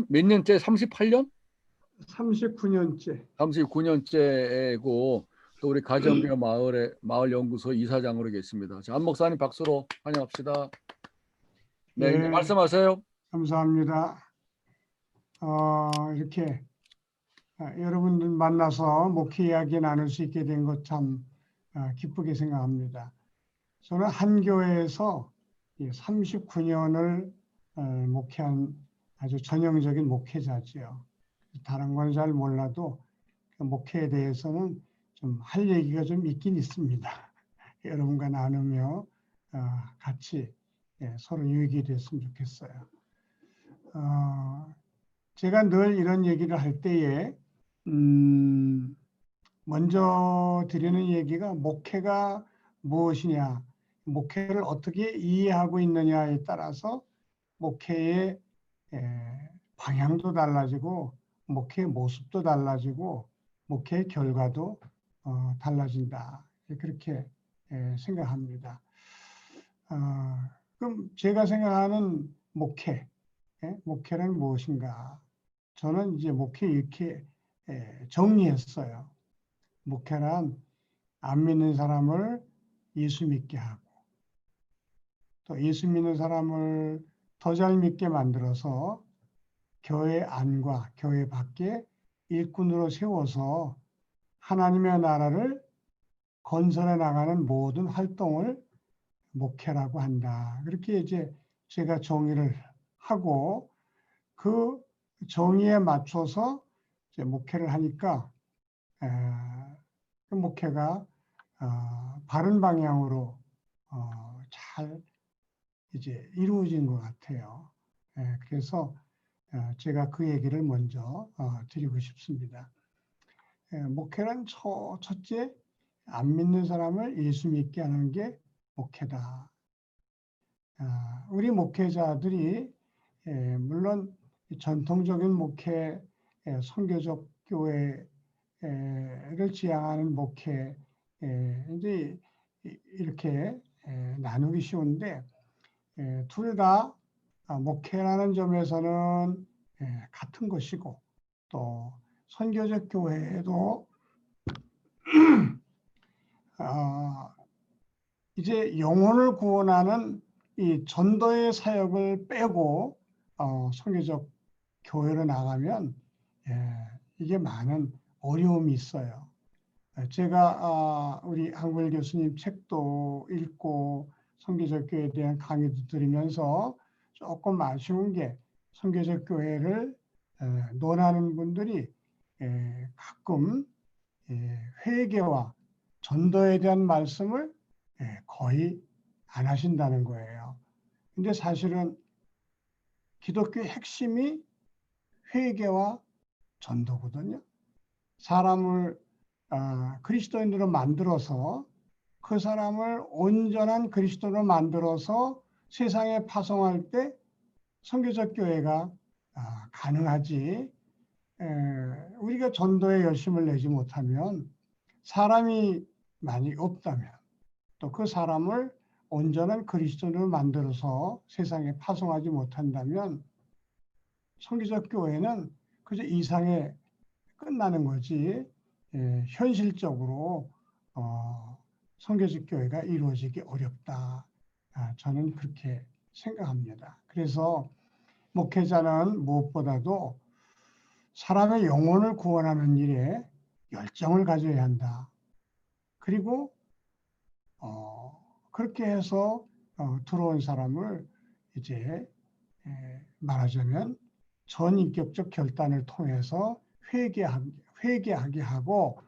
몇 년째? 38년? 39년째. 39년째고 또 우리 가정교회 마을 연구소 이사장으로 계십니다. 자, 한 목사님 박수로 환영합시다. 네, 이제 예, 말씀하세요. 감사합니다. 이렇게 여러분들 만나서 목회 이야기 나눌 수 있게 된 것 참 기쁘게 생각합니다. 저는 한 교회에서 39년을 목회한 아주 전형적인 목회자지요. 다른 건 잘 몰라도 목회에 대해서는 좀 할 얘기가 좀 있긴 있습니다. 여러분과 나누며 같이 서로 유익이 됐으면 좋겠어요. 제가 늘 이런 얘기를 할 때에 먼저 드리는 얘기가 목회가 무엇이냐, 목회를 어떻게 이해하고 있느냐에 따라서 목회의 방향도 달라지고 목회의 모습도 달라지고 목회의 결과도 달라진다. 그렇게 생각합니다. 그럼 제가 생각하는 목회는 무엇인가? 저는 이제 목회 이렇게 정리했어요. 목회란 안 믿는 사람을 예수 믿게 하고 또 예수 믿는 사람을 더 잘 믿게 만들어서 교회 안과 교회 밖에 일꾼으로 세워서 하나님의 나라를 건설해 나가는 모든 활동을 목회라고 한다. 그렇게 이제 제가 정의를 하고 그 정의에 맞춰서 이제 목회를 하니까 그 목회가 바른 방향으로 잘 이제 이루어진 것 같아요. 그래서 제가 그 얘기를 먼저 드리고 싶습니다. 목회란 첫째, 안 믿는 사람을 예수 믿게 하는 게 목회다. 우리 목회자들이 물론 전통적인 목회, 선교적 교회를 지향하는 목회, 이제 이렇게 나누기 쉬운데 둘 다 목회라는 점에서는 같은 것이고 또 선교적 교회에도 이제 영혼을 구원하는 이 전도의 사역을 빼고 선교적 교회로 나가면 이게 많은 어려움이 있어요. 제가 우리 한국일 교수님 책도 읽고 선교적 교회에 대한 강의도 들으면서 조금 아쉬운 게 선교적 교회를 논하는 분들이 가끔 회개와 전도에 대한 말씀을 거의 안 하신다는 거예요. 근데 사실은 기독교의 핵심이 회개와 전도거든요. 사람을 그리스도인으로 만들어서 그 사람을 온전한 그리스도로 만들어서 세상에 파송할 때 선교적 교회가 가능하지. 우리가 전도에 열심을 내지 못하면 사람이 많이 없다면 또 그 사람을 온전한 그리스도로 만들어서 세상에 파송하지 못한다면 선교적 교회는 그저 이상에 끝나는 거지 현실적으로 선교적 교회가 이루어지기 어렵다. 저는 그렇게 생각합니다. 그래서 목회자는 무엇보다도 사람의 영혼을 구원하는 일에 열정을 가져야 한다. 그리고 그렇게 해서 들어온 사람을 이제 말하자면 전인격적 결단을 통해서 회개하게 하고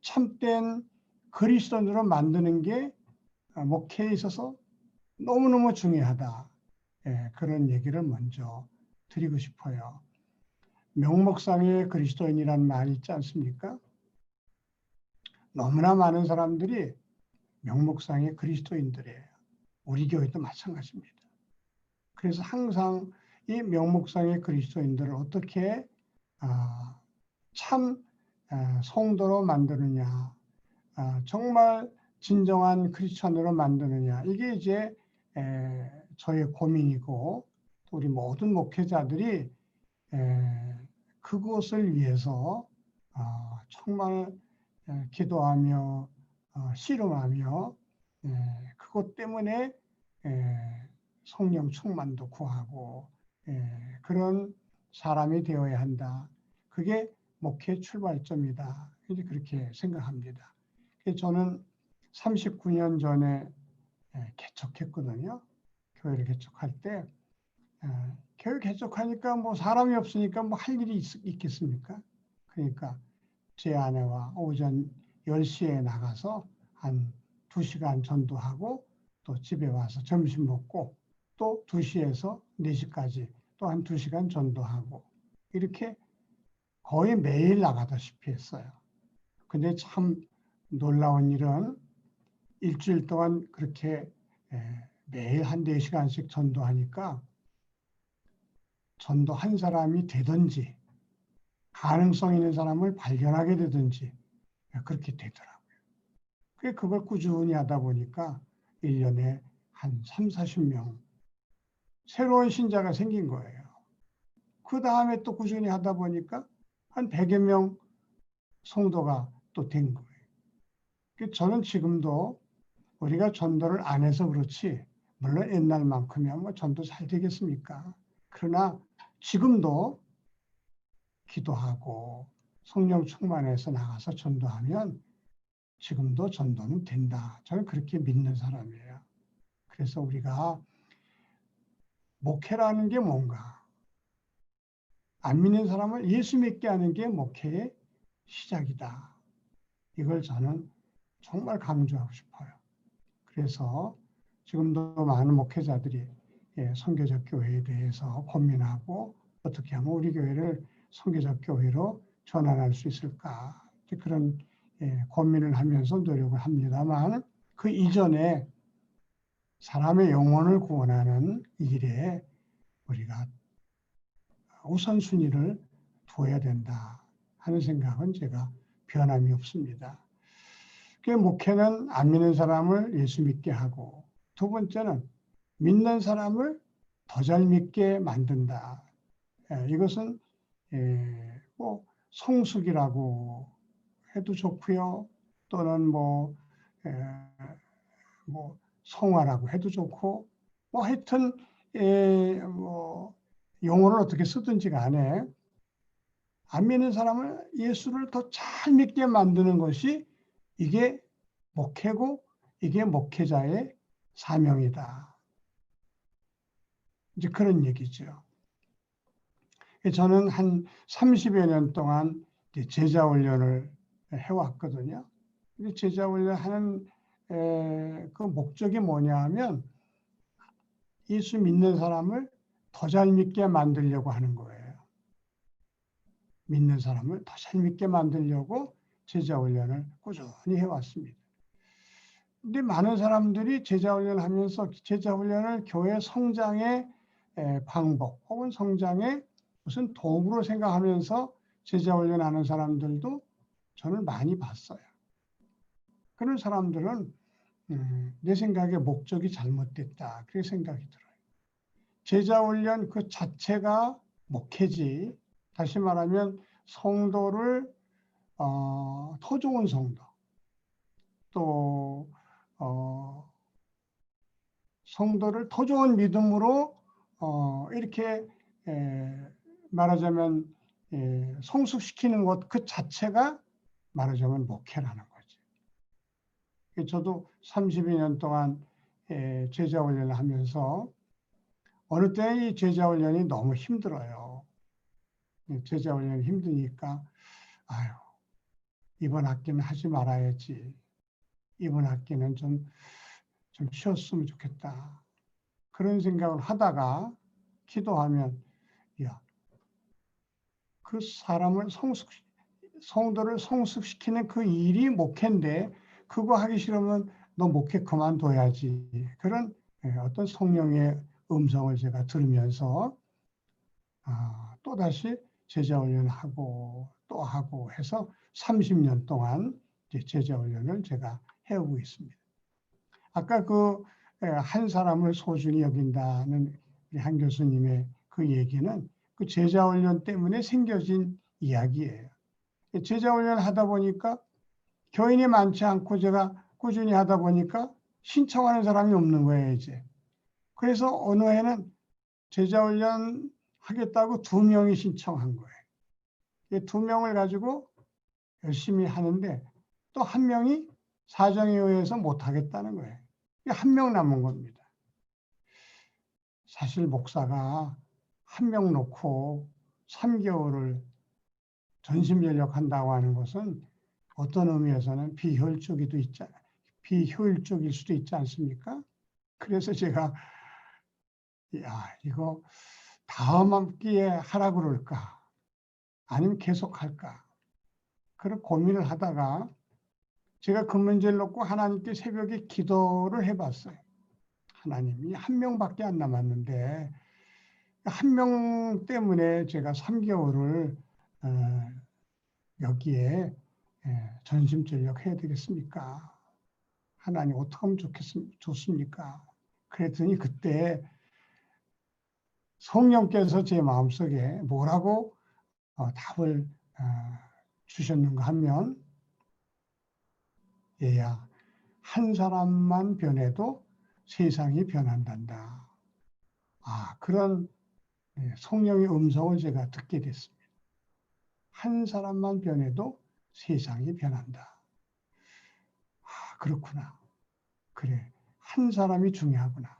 참된 그리스도인으로 만드는 게 목회에 있어서 너무너무 중요하다. 그런 얘기를 먼저 드리고 싶어요. 명목상의 그리스도인이라는 말이 있지 않습니까? 너무나 많은 사람들이 명목상의 그리스도인들이에요. 우리 교회도 마찬가지입니다. 그래서 항상 이 명목상의 그리스도인들을 어떻게 참 성도로 만드느냐, 정말 진정한 크리스천으로 만드느냐, 이게 이제 저의 고민이고 우리 모든 목회자들이 그것을 위해서 정말 기도하며 씨름하며 그것 때문에 성령 충만도 구하고 그런 사람이 되어야 한다. 그게 목회 출발점이다. 이제 그렇게 생각합니다. 그래서 저는 39년 전에 개척했거든요. 교회를 개척할 때 교회 개척하니까 뭐 사람이 없으니까 뭐 할 일이 있겠습니까? 그러니까 제 아내와 오전 10시에 나가서 한 2시간 전도하고 또 집에 와서 점심 먹고 또 2시에서 4시까지 또 한 2시간 전도하고 이렇게 거의 매일 나가다시피 했어요. 근데 참 놀라운 일은 일주일 동안 그렇게 매일 한 4시간씩 전도하니까 전도 한 사람이 되든지 가능성 있는 사람을 발견하게 되든지 그렇게 되더라고요. 그걸 꾸준히 하다 보니까 1년에 한 3, 40명 새로운 신자가 생긴 거예요. 그 다음에 또 꾸준히 하다 보니까 한 100여 명 성도가 또 된 거예요. 저는 지금도 우리가 전도를 안 해서 그렇지 물론 옛날만큼이야 뭐 전도 잘 되겠습니까? 그러나 지금도 기도하고 성령 충만해서 나가서 전도하면 지금도 전도는 된다. 저는 그렇게 믿는 사람이에요. 그래서 우리가 목회라는 게 뭔가 안 믿는 사람을 예수 믿게 하는 게 목회의 시작이다. 이걸 저는 정말 강조하고 싶어요. 그래서 지금도 많은 목회자들이 선교적 교회에 대해서 고민하고 어떻게 하면 우리 교회를 선교적 교회로 전환할 수 있을까 그런 고민을 하면서 노력을 합니다만 그 이전에 사람의 영혼을 구원하는 일에 우리가 우선순위를 두어야 된다 하는 생각은 제가 변함이 없습니다. 그 목회는 안 믿는 사람을 예수 믿게 하고 두 번째는 믿는 사람을 더 잘 믿게 만든다. 이것은 뭐 성숙이라고 해도 좋고요. 또는 뭐 성화라고 해도 좋고 뭐 하여튼 뭐 용어를 어떻게 쓰든지 간에 안 믿는 사람을 예수를 더 잘 믿게 만드는 것이 이게 목회고 이게 목회자의 사명이다. 이제 그런 얘기죠. 저는 한 30여 년 동안 제자 훈련을 해왔거든요. 제자 훈련하는 그 목적이 뭐냐 하면 예수 믿는 사람을 더 잘 믿게 만들려고 하는 거예요. 믿는 사람을 더 잘 믿게 만들려고 제자 훈련을 꾸준히 해왔습니다. 근데 많은 사람들이 제자 훈련을 하면서 제자 훈련을 교회 성장의 방법 혹은 성장의 무슨 도구로 생각하면서 제자 훈련하는 사람들도 저는 많이 봤어요. 그런 사람들은 내 생각에 목적이 잘못됐다 그렇게 생각이 들어요. 제자 훈련 그 자체가 목회지. 다시 말하면 성도를 더 좋은 성도 또 성도를 더 좋은 믿음으로 이렇게 말하자면 성숙시키는 것 그 자체가 말하자면 목회라는 거지. 저도 32년 동안 제자 훈련을 하면서 어느 때 이 제자 훈련이 너무 힘들어요. 제자 훈련이 힘드니까 아유 이번 학기는 하지 말아야지. 이번 학기는 좀 쉬었으면 좋겠다. 그런 생각을 하다가 기도하면 야, 그 사람을 성도를 성숙시키는 그 일이 목회인데 그거 하기 싫으면 너 목회 그만둬야지. 그런 어떤 성령의 음성을 제가 들으면서 또다시 제자 훈련하고 또 하고 해서 30년 동안 제자 훈련을 제가 해오고 있습니다. 아까 그 한 사람을 소중히 여긴다는 한 교수님의 그 얘기는 그 제자 훈련 때문에 생겨진 이야기예요. 제자 훈련을 하다 보니까 교인이 많지 않고 제가 꾸준히 하다 보니까 신청하는 사람이 없는 거예요, 이제. 그래서 어느 해는 제자 훈련 하겠다고 2명이 신청한 거예요. 이 2명을 가지고 열심히 하는데 또 1명이 사정에 의해서 못 하겠다는 거예요. 1명 남은 겁니다. 사실 목사가 1명 놓고 3개월을 전심전력한다고 하는 것은 어떤 의미에서는 비효율적일 수도 있지 않습니까? 그래서 제가 이거 다음 학기에 하라 그럴까? 아니면 계속 할까? 그런 고민을 하다가 제가 그 문제를 놓고 하나님께 새벽에 기도를 해봤어요. 하나님이 1명밖에 안 남았는데 1명 때문에 제가 3개월을 여기에 전심전력 해야 되겠습니까? 하나님 어떻게 하면 좋습니까? 그랬더니 그때 성령께서 제 마음속에 뭐라고 답을 주셨는가 하면, 얘야, 한 사람만 변해도 세상이 변한단다. 그런 성령의 음성을 제가 듣게 됐습니다. 한 사람만 변해도 세상이 변한다. 그렇구나. 그래, 한 사람이 중요하구나.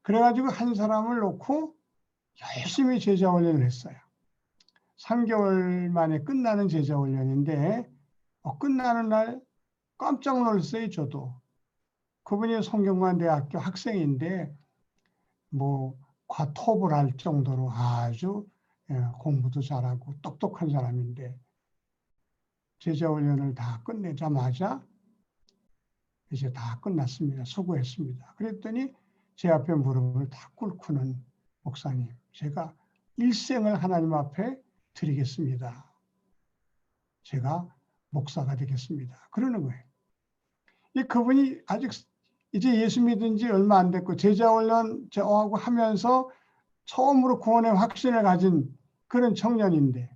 그래가지고 한 사람을 놓고 열심히 제자 훈련을 했어요. 3개월 만에 끝나는 제자 훈련인데 끝나는 날 깜짝 놀랐어요, 저도. 그분이 성균관대학교 학생인데 과톱을 할 정도로 아주 공부도 잘하고 똑똑한 사람인데 제자 훈련을 다 끝내자마자 이제 다 끝났습니다. 수고했습니다. 그랬더니 제 앞에 무릎을 다 꿇고는, 목사님, 제가 일생을 하나님 앞에 드리겠습니다. 제가 목사가 되겠습니다. 그러는 거예요. 그분이 아직 이제 예수 믿은 지 얼마 안 됐고 제자훈련 저하고 하면서 처음으로 구원의 확신을 가진 그런 청년인데,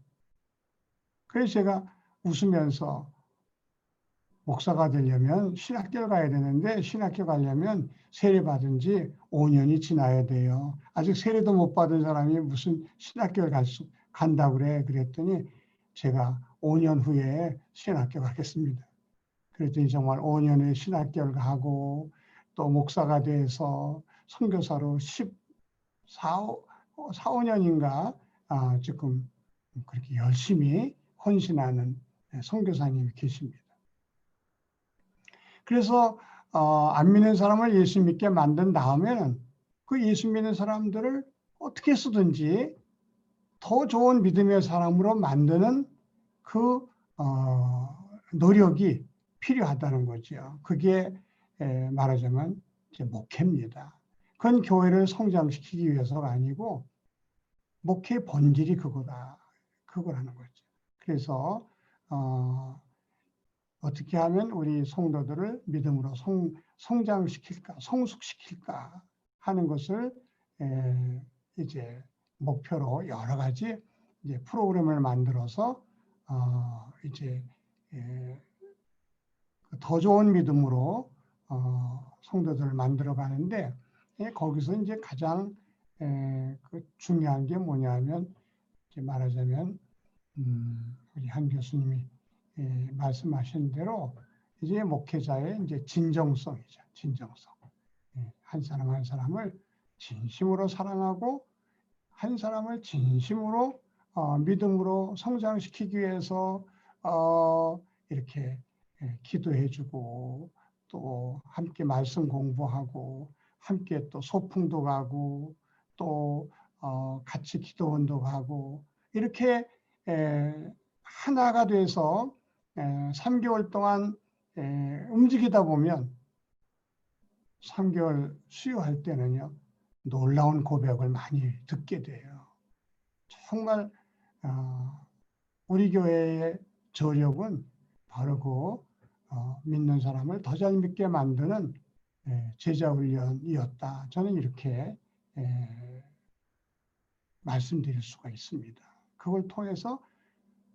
그래서 제가 웃으면서 목사가 되려면 신학교를 가야 되는데 신학교 가려면 세례 받은 지 5년이 지나야 돼요. 아직 세례도 못 받은 사람이 무슨 신학교를 간다고 그래. 그랬더니 제가 5년 후에 신학교 가겠습니다. 그랬더니 정말 5년 후에 신학교를 가고 또 목사가 돼서 선교사로 4, 5년인가 지금 그렇게 열심히 헌신하는 선교사님이 계십니다. 그래서 안 믿는 사람을 예수 믿게 만든 다음에는 그 예수 믿는 사람들을 어떻게 쓰든지 더 좋은 믿음의 사람으로 만드는 그 노력이 필요하다는 거죠. 그게 말하자면 이제 목회입니다. 그건 교회를 성장시키기 위해서가 아니고 목회의 본질이 그거라는 거죠. 그래서 어떻게 하면 우리 성도들을 믿음으로 성장시킬까, 성숙시킬까 하는 것을 이제 목표로 여러 가지 이제 프로그램을 만들어서 이제 더 좋은 믿음으로 성도들을 만들어 가는데, 거기서 이제 가장 그 중요한 게 뭐냐면, 이제 말하자면 우리 한 교수님이 말씀하신 대로 이제 목회자의 이제 진정성이죠. 진정성. 한 사람 한 사람을 진심으로 사랑하고 한 사람을 진심으로 믿음으로 성장시키기 위해서 이렇게 기도해주고 또 함께 말씀 공부하고 함께 또 소풍도 가고 또 같이 기도원도 가고 이렇게 하나가 돼서 3개월 동안 움직이다 보면 3개월 수요할 때는요, 놀라운 고백을 많이 듣게 돼요. 정말 우리 교회의 저력은 바로 믿는 사람을 더 잘 믿게 만드는 제자 훈련이었다. 저는 이렇게 말씀드릴 수가 있습니다. 그걸 통해서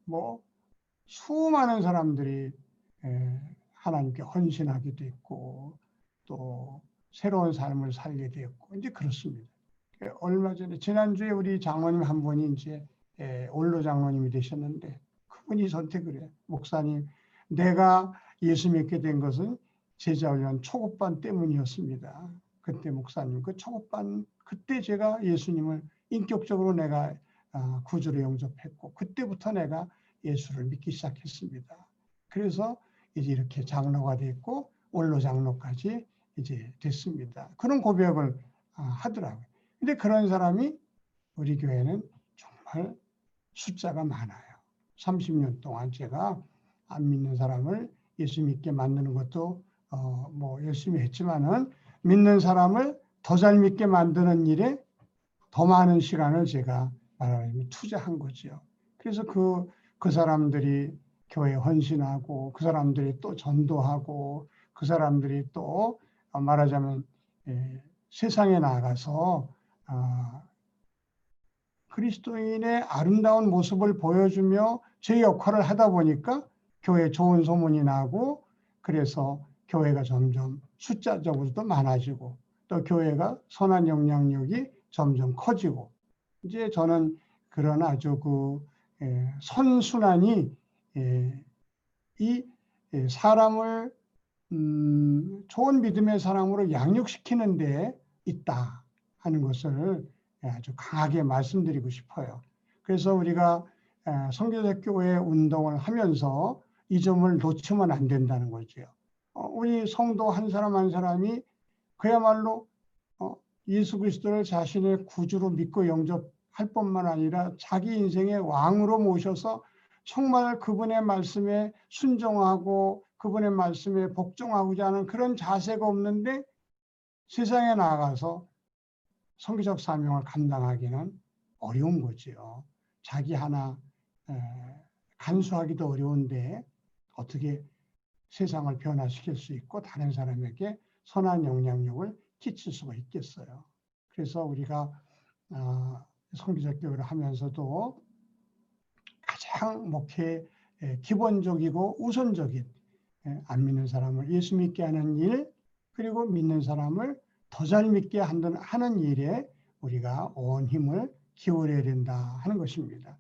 뭐 수많은 사람들이 하나님께 헌신하게 됐고 또 새로운 삶을 살게 되었고 이제 그렇습니다. 얼마 전에 지난주에 우리 장로님 한 분이 이제 원로 장로님이 되셨는데 그분이 선택을 해요. 목사님, 내가 예수 믿게 된 것은 제자훈련 초급반 때문이었습니다. 그때 목사님 그 초급반 그때 제가 예수님을 인격적으로 내가 구주로 영접했고 그때부터 내가 예수를 믿기 시작했습니다. 그래서 이제 이렇게 장로가 됐고 원로 장로까지 이제 됐습니다. 그런 고백을 하더라고요. 근데 그런 사람이 우리 교회는 정말 숫자가 많아요. 30년 동안 제가 안 믿는 사람을 예수 믿게 만드는 것도 뭐 열심히 했지만은 믿는 사람을 더 잘 믿게 만드는 일에 더 많은 시간을 제가 말하자면 투자한 거죠. 그래서 그 사람들이 교회 헌신하고 그 사람들이 또 전도하고 그 사람들이 또 말하자면 세상에 나가서 그리스도인의 아름다운 모습을 보여주며 제 역할을 하다 보니까 교회에 좋은 소문이 나고 그래서 교회가 점점 숫자적으로도 많아지고 또 교회가 선한 영향력이 점점 커지고 이제 저는 그런 아주 선순환이 이 사람을 좋은 믿음의 사람으로 양육시키는 데 있다 하는 것을 아주 강하게 말씀드리고 싶어요. 그래서 우리가 선교사교회 운동을 하면서 이 점을 놓치면 안 된다는 거죠. 우리 성도 한 사람 한 사람이 그야말로 예수 그리스도를 자신의 구주로 믿고 영접할 뿐만 아니라 자기 인생의 왕으로 모셔서 정말 그분의 말씀에 순종하고 그분의 말씀에 복종하고자 하는 그런 자세가 없는데 세상에 나가서 선교적 사명을 감당하기는 어려운 거지요. 자기 하나 간수하기도 어려운데 어떻게 세상을 변화시킬 수 있고 다른 사람에게 선한 영향력을 끼칠 수가 있겠어요. 그래서 우리가 선교적 교회를 하면서도 가장 목회 기본적이고 우선적인 안 믿는 사람을 예수 믿게 하는 일 그리고 믿는 사람을 더 잘 믿게 하는 일에 우리가 온 힘을 기울여야 된다 하는 것입니다.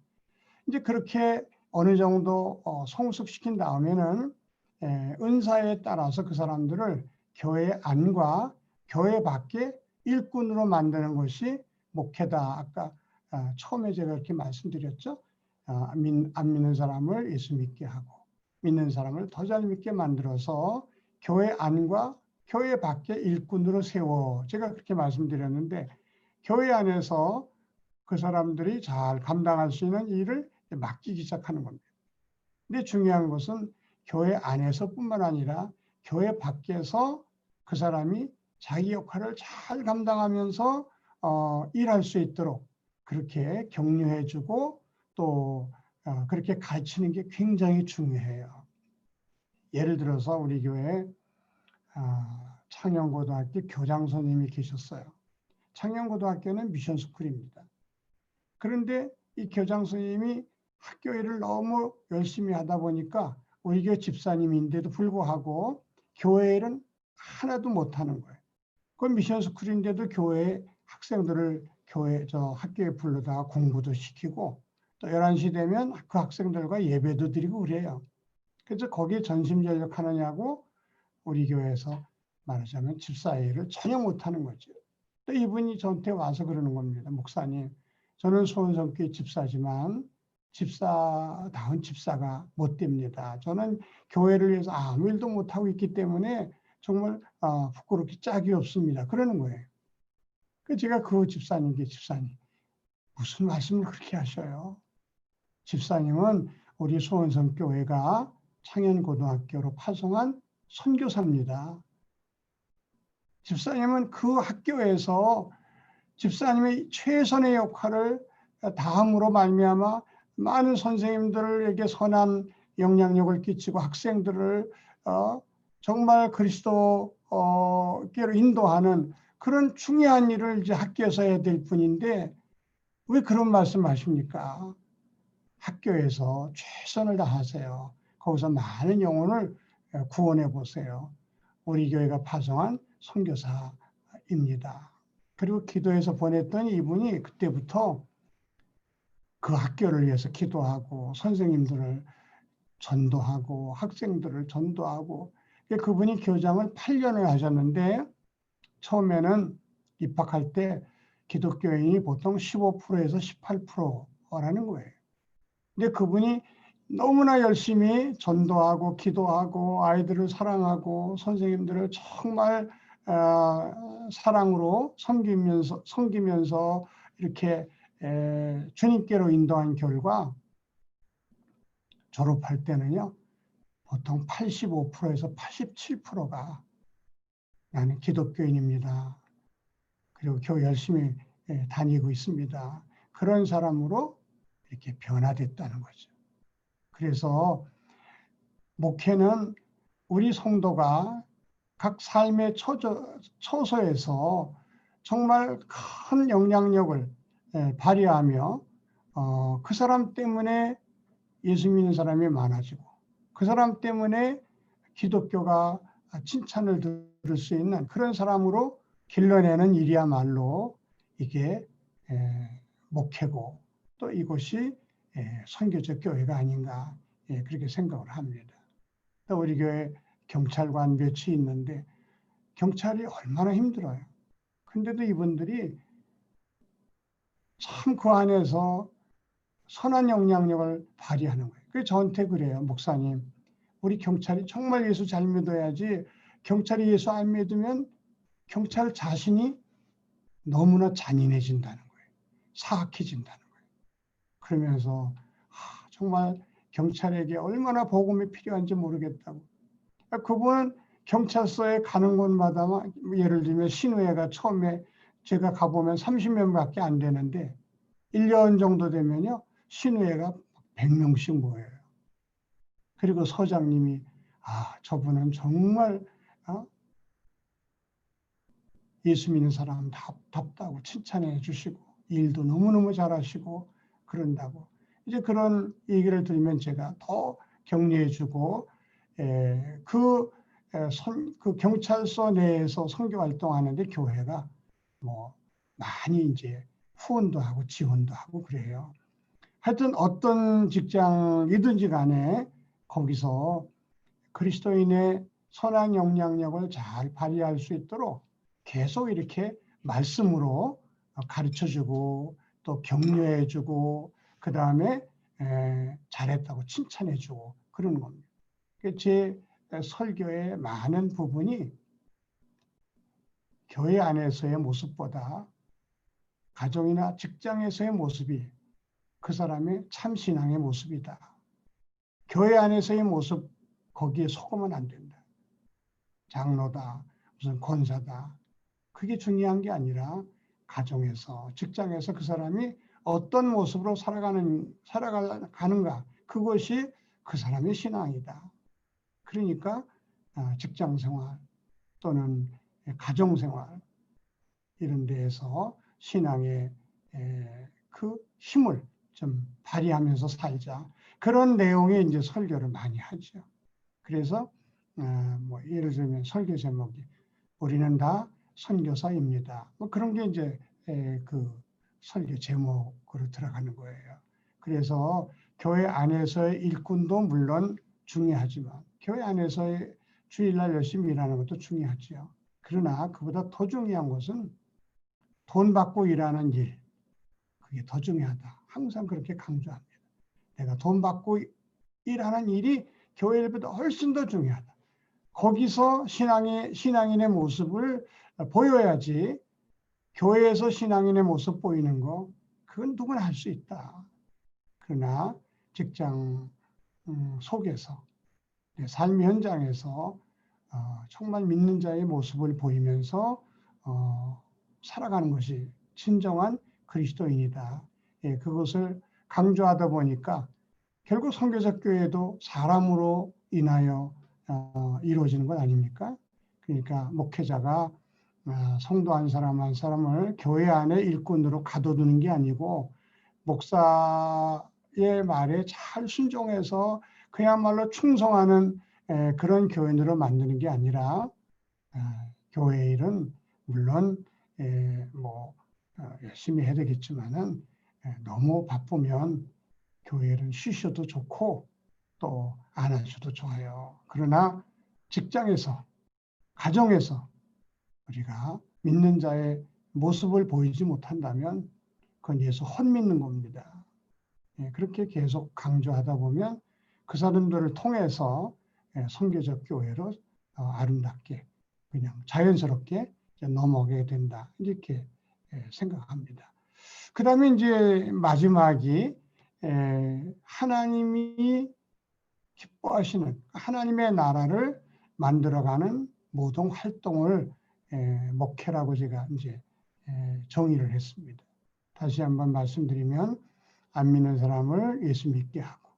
이제 그렇게 어느 정도 성숙시킨 다음에는 은사에 따라서 그 사람들을 교회 안과 교회 밖에 일꾼으로 만드는 것이 목회다. 아까 처음에 제가 이렇게 말씀드렸죠. 안 믿는 사람을 예수 믿게 하고 믿는 사람을 더 잘 믿게 만들어서 교회 안과 교회 밖에 일꾼으로 세워. 제가 그렇게 말씀드렸는데 교회 안에서 그 사람들이 잘 감당할 수 있는 일을 맡기기 시작하는 겁니다. 근데 중요한 것은 교회 안에서뿐만 아니라 교회 밖에서 그 사람이 자기 역할을 잘 감당하면서 일할 수 있도록 그렇게 격려해주고 또 그렇게 가르치는 게 굉장히 중요해요. 예를 들어서 우리 교회에 창녕고등학교 교장 선생님이 계셨어요. 창녕고등학교는 미션 스쿨입니다. 그런데 이 교장 선생님이 학교 일을 너무 열심히 하다 보니까 우리 교회 집사님인데도 불구하고 교회 일은 하나도 못하는 거예요. 그 미션 스쿨인데도 교회 학생들을 학교에 불러다가 공부도 시키고 또 11시 되면 그 학생들과 예배도 드리고 그래요. 그래서 거기에 전심전력하느냐고 우리 교회에서 말하자면 집사 일을 전혀 못하는 거죠. 또 이분이 저한테 와서 그러는 겁니다. 목사님, 저는 소원성교회 집사지만 집사다운 집사가 못 됩니다. 저는 교회를 위해서 아무 일도 못하고 있기 때문에 정말 부끄럽게 짝이 없습니다. 그러는 거예요. 그 제가 그 집사님 무슨 말씀을 그렇게 하셔요? 집사님은 우리 소원성교회가 창현고등학교로 파송한 선교사입니다. 집사님은 그 학교에서 집사님의 최선의 역할을 다함으로 말미암아 많은 선생님들에게 선한 영향력을 끼치고 학생들을 정말 그리스도께로 인도하는 그런 중요한 일을 이제 학교에서 해야 될 뿐인데 왜 그런 말씀하십니까? 학교에서 최선을 다하세요. 거기서 많은 영혼을 구원해 보세요. 우리 교회가 파송한 선교사입니다. 그리고 기도해서 보냈던 이분이 그때부터 그 학교를 위해서 기도하고 선생님들을 전도하고 학생들을 전도하고 그분이 교장을 8년을 하셨는데 처음에는 입학할 때 기독교인이 보통 15%에서 18%라는 거예요. 근데 그분이 너무나 열심히 전도하고 기도하고 아이들을 사랑하고 선생님들을 정말 사랑으로 섬기면서 이렇게 주님께로 인도한 결과 졸업할 때는요 보통 85%에서 87%가 나는 기독교인입니다. 그리고 교회 열심히 다니고 있습니다. 그런 사람으로 이렇게 변화됐다는 거죠. 그래서 목회는 우리 성도가 각 삶의 처소에서 정말 큰 영향력을 발휘하며 그 사람 때문에 예수 믿는 사람이 많아지고 그 사람 때문에 기독교가 칭찬을 들을 수 있는 그런 사람으로 길러내는 일이야말로 이게 목회고 또 이곳이 선교적 교회가 아닌가 그렇게 생각을 합니다. 또 우리 교회 경찰관 몇이 있는데 경찰이 얼마나 힘들어요. 근데도 이분들이 참 그 안에서 선한 영향력을 발휘하는 거예요. 그래서 저한테 그래요. 목사님, 우리 경찰이 정말 예수 잘 믿어야지 경찰이 예수 안 믿으면 경찰 자신이 너무나 잔인해진다는 거예요. 사악해진다는 거예요. 그러면서 정말 경찰에게 얼마나 복음이 필요한지 모르겠다고. 그분은 경찰서에 가는 곳마다 예를 들면 신우회가 처음에 제가 가보면 30명밖에 안 되는데 1년 정도 되면요. 신우회가 100명씩 모여요. 그리고 서장님이 저분은 정말 예수 믿는 사람 답다고 칭찬해 주시고 일도 너무너무 잘하시고 그런다고. 이제 그런 얘기를 들으면 제가 더 격려해 주고 그 경찰서 내에서 선교 활동하는데 교회가 뭐 많이 이제 후원도 하고 지원도 하고 그래요. 하여튼 어떤 직장이든지 간에 거기서 그리스도인의 선한 영향력을 잘 발휘할 수 있도록 계속 이렇게 말씀으로 가르쳐주고 또 격려해주고 그 다음에 잘했다고 칭찬해주고 그러는 겁니다. 제 설교의 많은 부분이 교회 안에서의 모습보다 가정이나 직장에서의 모습이 그 사람의 참신앙의 모습이다. 교회 안에서의 모습 거기에 속으면 안 된다. 장로다, 무슨 권사다. 그게 중요한 게 아니라 가정에서, 직장에서 그 사람이 어떤 모습으로 살아가는가. 그것이 그 사람의 신앙이다. 그러니까 직장 생활 또는 가정 생활 이런 데에서 신앙의 그 힘을 좀 발휘하면서 살자. 그런 내용의 이제 설교를 많이 하죠. 그래서 뭐 예를 들면 설교 제목이 우리는 다 선교사입니다. 뭐 그런 게 이제 그 설교 제목으로 들어가는 거예요. 그래서 교회 안에서의 일꾼도 물론 중요하지만 교회 안에서의 주일날 열심히 일하는 것도 중요하지요. 그러나 그보다 더 중요한 것은 돈 받고 일하는 일, 그게 더 중요하다. 항상 그렇게 강조합니다. 내가 돈 받고 일하는 일이 교회 일보다 훨씬 더 중요하다. 거기서 신앙인의 모습을 보여야지 교회에서 신앙인의 모습 보이는 거 그건 누구나 할 수 있다. 그러나 직장 속에서 삶 현장에서 정말 믿는 자의 모습을 보이면서 살아가는 것이 진정한 그리스도인이다. 그것을 강조하다 보니까 결국 선교적 교회도 사람으로 인하여 이루어지는 것 아닙니까? 그러니까 목회자가 성도 한 사람 한 사람을 교회 안에 일꾼으로 가둬두는 게 아니고 목사의 말에 잘 순종해서 그야말로 충성하는 그런 교인으로 만드는 게 아니라 교회 일은 물론 열심히 해야 되겠지만은 너무 바쁘면 교회 일은 쉬셔도 좋고 또 안 하셔도 좋아요. 그러나 직장에서, 가정에서 우리가 믿는 자의 모습을 보이지 못한다면 그건 예수 헛믿는 겁니다. 그렇게 계속 강조하다 보면 그 사람들을 통해서 선교적 교회로 아름답게 그냥 자연스럽게 넘어가게 된다. 이렇게 생각합니다. 그 다음에 이제 마지막이 하나님이 기뻐하시는 하나님의 나라를 만들어가는 모든 활동을 목회라고 제가 이제 정의를 했습니다. 다시 한번 말씀드리면 안 믿는 사람을 예수 믿게 하고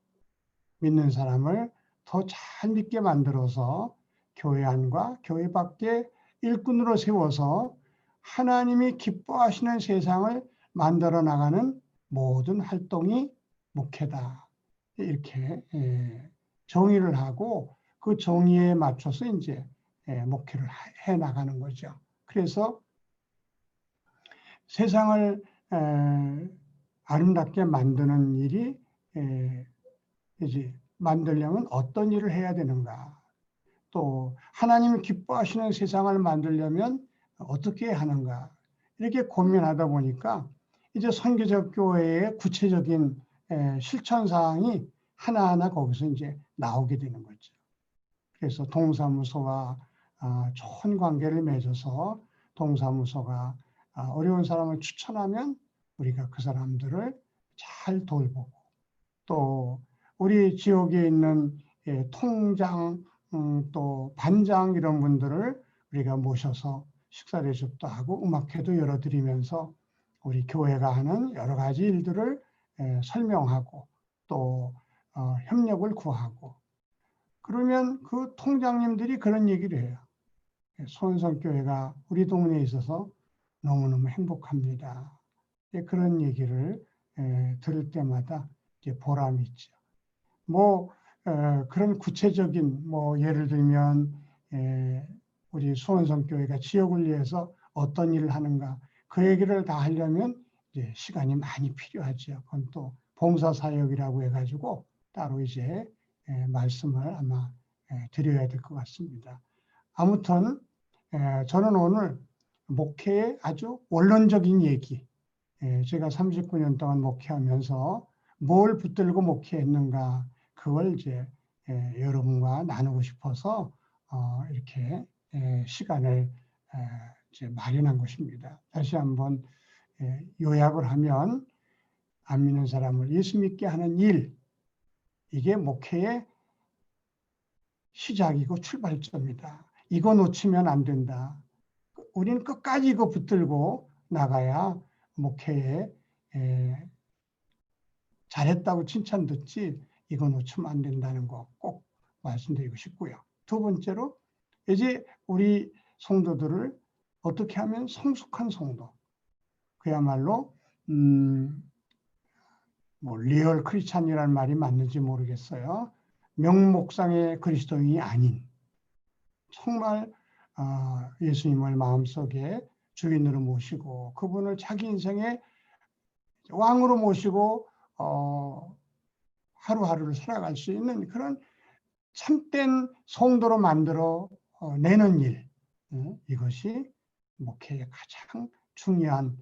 믿는 사람을 더 잘 믿게 만들어서 교회 안과 교회 밖에 일꾼으로 세워서 하나님이 기뻐하시는 세상을 만들어 나가는 모든 활동이 목회다. 이렇게 정의를 하고 그 정의에 맞춰서 이제 목회를 해 나가는 거죠. 그래서 세상을 아름답게 만드는 일이 이제 만들려면 어떤 일을 해야 되는가? 또 하나님이 기뻐하시는 세상을 만들려면 어떻게 하는가? 이렇게 고민하다 보니까 이제 선교적 교회의 구체적인 실천 사항이 하나하나 거기서 이제 나오게 되는 거죠. 그래서 동사무소와 좋은 관계를 맺어서 동사무소가 어려운 사람을 추천하면 우리가 그 사람들을 잘 돌보고 또 우리 지역에 있는 통장 또 반장 이런 분들을 우리가 모셔서 식사 대접도 하고 음악회도 열어드리면서 우리 교회가 하는 여러 가지 일들을 설명하고 또 협력을 구하고 그러면 그 통장님들이 그런 얘기를 해요. 소원성교회가 우리 동네에 있어서 너무너무 행복합니다. 그런 얘기를 들을 때마다 이제 보람이 있죠. 그런 구체적인 예를 들면 우리 수원성교회가 지역을 위해서 어떤 일을 하는가 그 얘기를 다 하려면 이제 시간이 많이 필요하죠. 그건 또 봉사사역이라고 해가지고 따로 이제 말씀을 아마 드려야 될 것 같습니다. 아무튼 저는 오늘 목회의 아주 원론적인 얘기 제가 39년 동안 목회하면서 뭘 붙들고 목회했는가 그걸 이제 여러분과 나누고 싶어서 이렇게 시간을 이제 마련한 것입니다. 다시 한번 요약을 하면 안 믿는 사람을 예수 믿게 하는 일 이게 목회의 시작이고 출발점이다. 이거 놓치면 안 된다. 우리는 끝까지 이거 붙들고 나가야 목회에 잘했다고 칭찬 듣지 이거 놓치면 안 된다는 거 꼭 말씀드리고 싶고요. 두 번째로 이제 우리 성도들을 어떻게 하면 성숙한 성도 그야말로 리얼 크리스찬이라는 말이 맞는지 모르겠어요. 명목상의 그리스도인이 아닌 정말 예수님을 마음속에 주인으로 모시고 그분을 자기 인생의 왕으로 모시고 하루하루를 살아갈 수 있는 그런 참된 성도로 만들어 내는 일 이것이 목회의 가장 중요한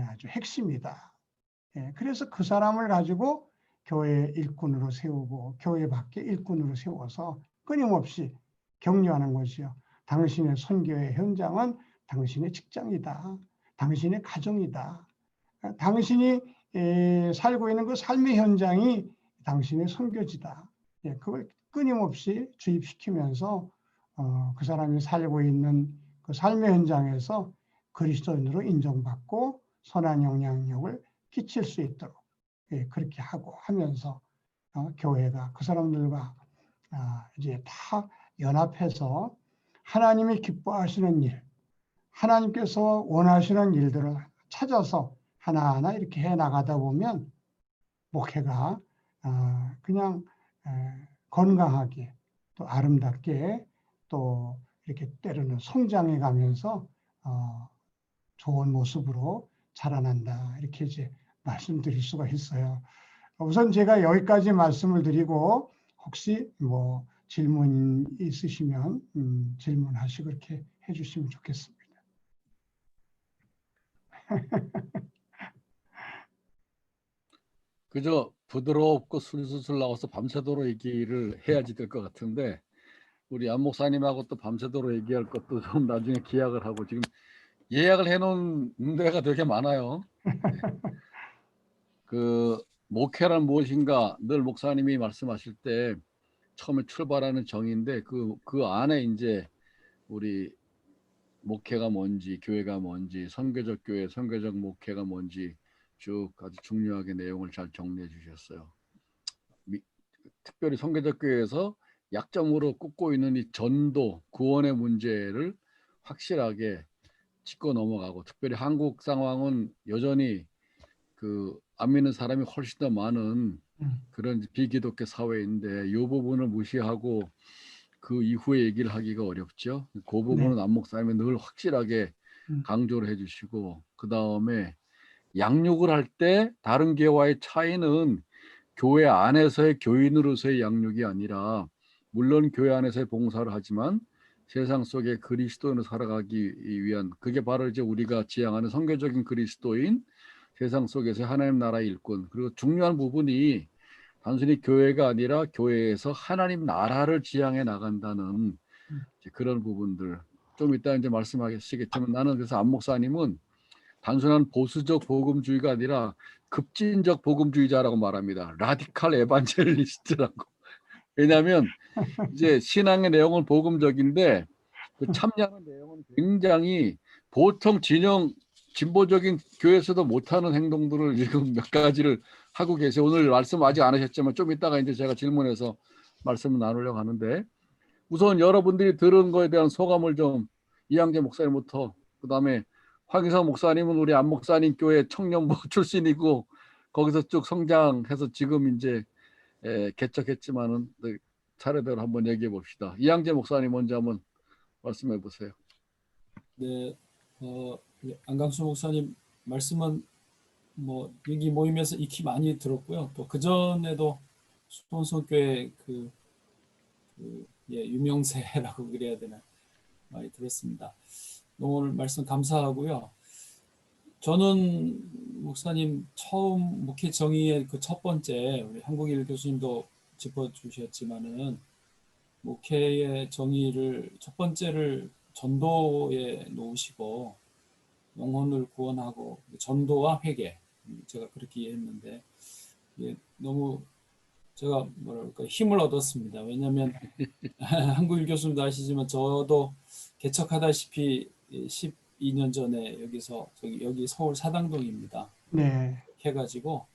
아주 핵심이다. 그래서 그 사람을 가지고 교회 일꾼으로 세우고 교회 밖에 일꾼으로 세워서 끊임없이 격려하는 것이요. 당신의 선교의 현장은 당신의 직장이다. 당신의 가정이다. 당신이 살고 있는 그 삶의 현장이 당신의 선교지다. 그걸 끊임없이 주입시키면서 그 사람이 살고 있는 그 삶의 현장에서 그리스도인으로 인정받고 선한 영향력을 끼칠 수 있도록 그렇게 하고 하면서 교회가 그 사람들과 이제 다 연합해서 하나님이 기뻐하시는 일, 하나님께서 원하시는 일들을 찾아서 하나하나 이렇게 해 나가다 보면 목회가 그냥 건강하게 또 아름답게 또 이렇게 때로는 성장해 가면서 좋은 모습으로 자라난다. 이렇게 이제 말씀드릴 수가 있어요. 우선 제가 여기까지 말씀을 드리고 혹시 뭐 질문 있으시면 질문하시고 그렇게 해주시면 좋겠습니다. 그저 부드럽고 술술술 나와서 밤새도록 얘기를 해야지 될 것 같은데 우리 안 목사님하고 또 밤새도록 얘기할 것도 좀 나중에 기약을 하고 지금 예약을 해놓은 데가 되게 많아요. 네. 그 목회란 무엇인가 늘 목사님이 말씀하실 때 처음에 출발하는 정의인데 그 안에 이제 우리 목회가 뭔지, 교회가 뭔지, 선교적 교회, 선교적 목회가 뭔지 쭉 아주 중요하게 내용을 잘 정리해 주셨어요. 특별히 선교적 교회에서 약점으로 꼽고 있는 이 전도, 구원의 문제를 확실하게 짚고 넘어가고, 특별히 한국 상황은 여전히 안 믿는 사람이 훨씬 더 많은 그런 비기독교 사회인데 이 부분을 무시하고 그 이후에 얘기를 하기가 어렵죠. 그 부분은 네. 안 목사님이 늘 확실하게 강조를 해주시고, 그 다음에 양육을 할 때 다른 교회와의 차이는 교회 안에서의 교인으로서의 양육이 아니라, 물론 교회 안에서의 봉사를 하지만 세상 속에 그리스도인으로 살아가기 위한, 그게 바로 이제 우리가 지향하는 선교적인 그리스도인, 세상 속에서 하나님 나라의 일꾼. 그리고 중요한 부분이 단순히 교회가 아니라 교회에서 하나님 나라를 지향해 나간다는 그런 부분들. 좀 이따 이제 말씀하시겠지만 나는 그래서 안 목사님은 단순한 보수적 복음주의가 아니라 급진적 복음주의자라고 말합니다. 라디칼 에반젤리스트라고. 왜냐하면 이제 신앙의 내용은 복음적인데 그 참여하는 내용은 굉장히 보통 진보적인 교회에서도 못하는 행동들을 지금 몇 가지를 하고 계세요. 오늘 말씀 아직 안 하셨지만 좀 이따가 이제 제가 질문해서 말씀을 나누려고 하는데, 우선 여러분들이 들은 거에 대한 소감을 좀 이양재 목사님부터, 그다음에 황희성 목사님은 우리 안 목사님 교회 청년부 출신이고 거기서 쭉 성장해서 지금 이제 개척했지만은 차례대로 한번 얘기해 봅시다. 이양재 목사님 먼저 한번 말씀해 보세요. 네, 안강수 목사님 말씀은 뭐 여기 모임에서 익히 많이 들었고요. 또 그 전에도 수원성교회 유명세라고 그래야 되나 많이 들었습니다. 오늘 말씀 감사하고요. 저는 목사님 처음 목회 정의의 그 첫 번째, 우리 한국일 교수님도 짚어주셨지만은 목회의 정의를 첫 번째를 전도에 놓으시고 영혼을 구원하고 전도와 회개, 제가 그렇게 이해했는데 너무 제가 뭐랄까 힘을 얻었습니다. 왜냐하면 한국일 교수님도 아시지만 저도 개척하다시피 12년 전에 여기 서울 사당동입니다. 네. 해가지고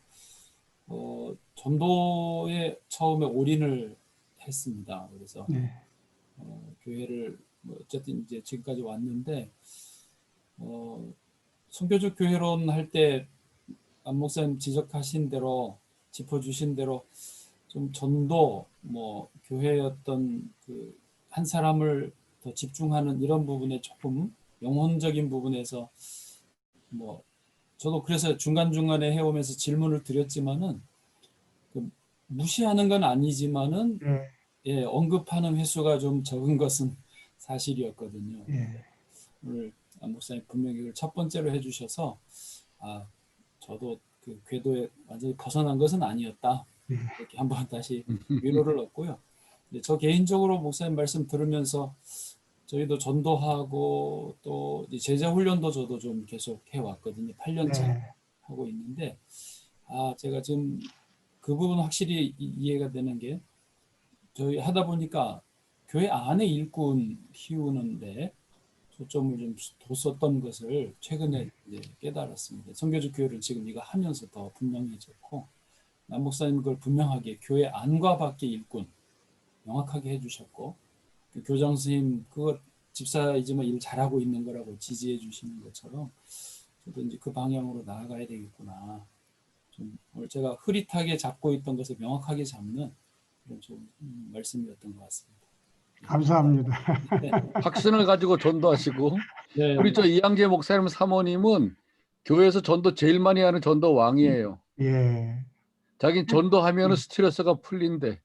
전도에 처음에 올인을 했습니다. 그래서 네. 교회를 어쨌든 이제 지금까지 왔는데 선교적 교회론 할 때 안 목사님 지적하신 대로 짚어주신 대로 좀 전도 교회의 어떤 한 사람을 더 집중하는 이런 부분에 조금 영혼적인 부분에서 저도 그래서 중간중간에 해오면서 질문을 드렸지만은 무시하는 건 아니지만은 네. 언급하는 횟수가 좀 적은 것은 사실이었거든요. 네. 오늘 안 목사님 분명히 이걸 첫 번째로 해주셔서 저도 그 궤도에 완전히 벗어난 것은 아니었다. 이렇게 한번 다시 위로를 얻고요. 저 개인적으로 목사님 말씀 들으면서 저희도 전도하고 또 제자 훈련도 저도 좀 계속 해왔거든요. 8년 차 네. 하고 있는데 제가 지금 그 부분 확실히 이해가 되는 게 저희 하다 보니까 교회 안에 일꾼 키우는데 초점을 좀 뒀었던 것을 최근에 이제 깨달았습니다. 선교적 교회를 지금 이거 하면서 더 분명해졌고 남 목사님 그걸 분명하게 교회 안과 밖의 일꾼 명확하게 해주셨고 교장 선생님 그거 집사이지만 일 잘하고 있는 거라고 지지해 주시는 것처럼 저도 이제 그 방향으로 나아가야 되겠구나 좀 오늘 제가 흐릿하게 잡고 있던 것을 명확하게 잡는 그런 좀 말씀이었던 것 같습니다. 감사합니다. 확신을 가지고 전도하시고 네, 우리 저 이양재 목사님 사모님은 교회에서 전도 제일 많이 하는 전도 왕이에요. 예. 자긴 전도하면은 스트레스가 풀린대.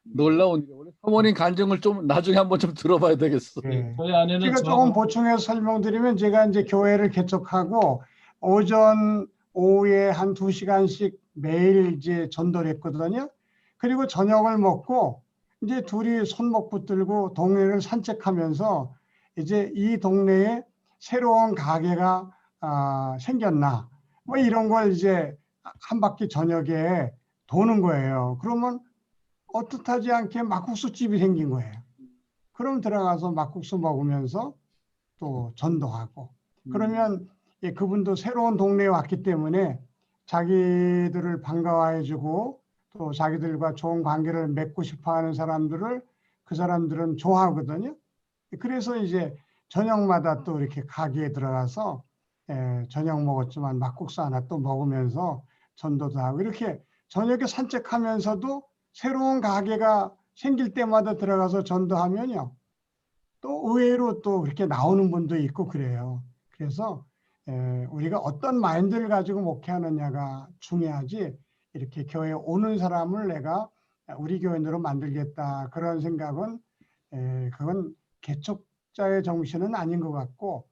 놀라운 일이야. 우리 사모님 간증을 좀 나중에 한번 좀 들어봐야 되겠어. 예. 저희 아내는 제가 조금 저하고 보충해서 설명드리면 제가 이제 교회를 개척하고 오전 오후에 한 2시간씩 매일 이제 전도를 했거든요. 그리고 저녁을 먹고 이제 둘이 손목 붙들고 동네를 산책하면서 이제 이 동네에 새로운 가게가 생겼나 뭐 이런 걸 이제 한 바퀴 저녁에 도는 거예요. 그러면 어뜻하지 않게 막국수집이 생긴 거예요. 그럼 들어가서 막국수 먹으면서 또 전도하고 그러면 예, 그분도 새로운 동네에 왔기 때문에 자기들을 반가워해주고 또 자기들과 좋은 관계를 맺고 싶어하는 사람들을 그 사람들은 좋아하거든요. 그래서 이제 저녁마다 또 이렇게 가게에 들어가서 저녁 먹었지만 막국수 하나 또 먹으면서 전도도 하고 이렇게 저녁에 산책하면서도 새로운 가게가 생길 때마다 들어가서 전도하면요. 또 의외로 또 그렇게 나오는 분도 있고 그래요. 그래서 우리가 어떤 마인드를 가지고 목회하느냐가 중요하지 이렇게 교회에 오는 사람을 내가 우리 교인으로 만들겠다 그런 생각은 그건 개척자의 정신은 아닌 것 같고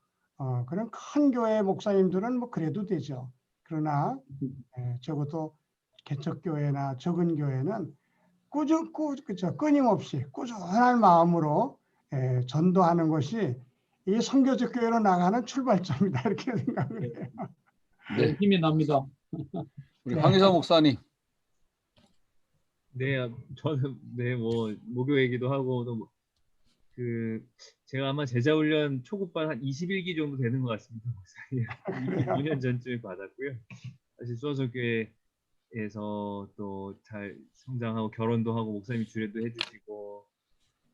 그런 큰 교회 목사님들은 뭐 그래도 되죠. 그러나 적어도 개척교회나 적은 교회는 그죠. 끊임없이 꾸준한 마음으로 전도하는 것이 이 선교적 교회로 나가는 출발점이다 이렇게 생각을 해요. 네. 힘이 납니다. 우리 네. 황희사 목사님. 네, 저는 뭐 목요 얘기도 하고 또 그 제가 아마 제자 훈련 초급반 한 21기 정도 되는 것 같습니다, 목사님. 2년 전쯤에 받았고요. 사실 수원성교회에서 또 잘 성장하고 결혼도 하고 목사님 주례도 해주시고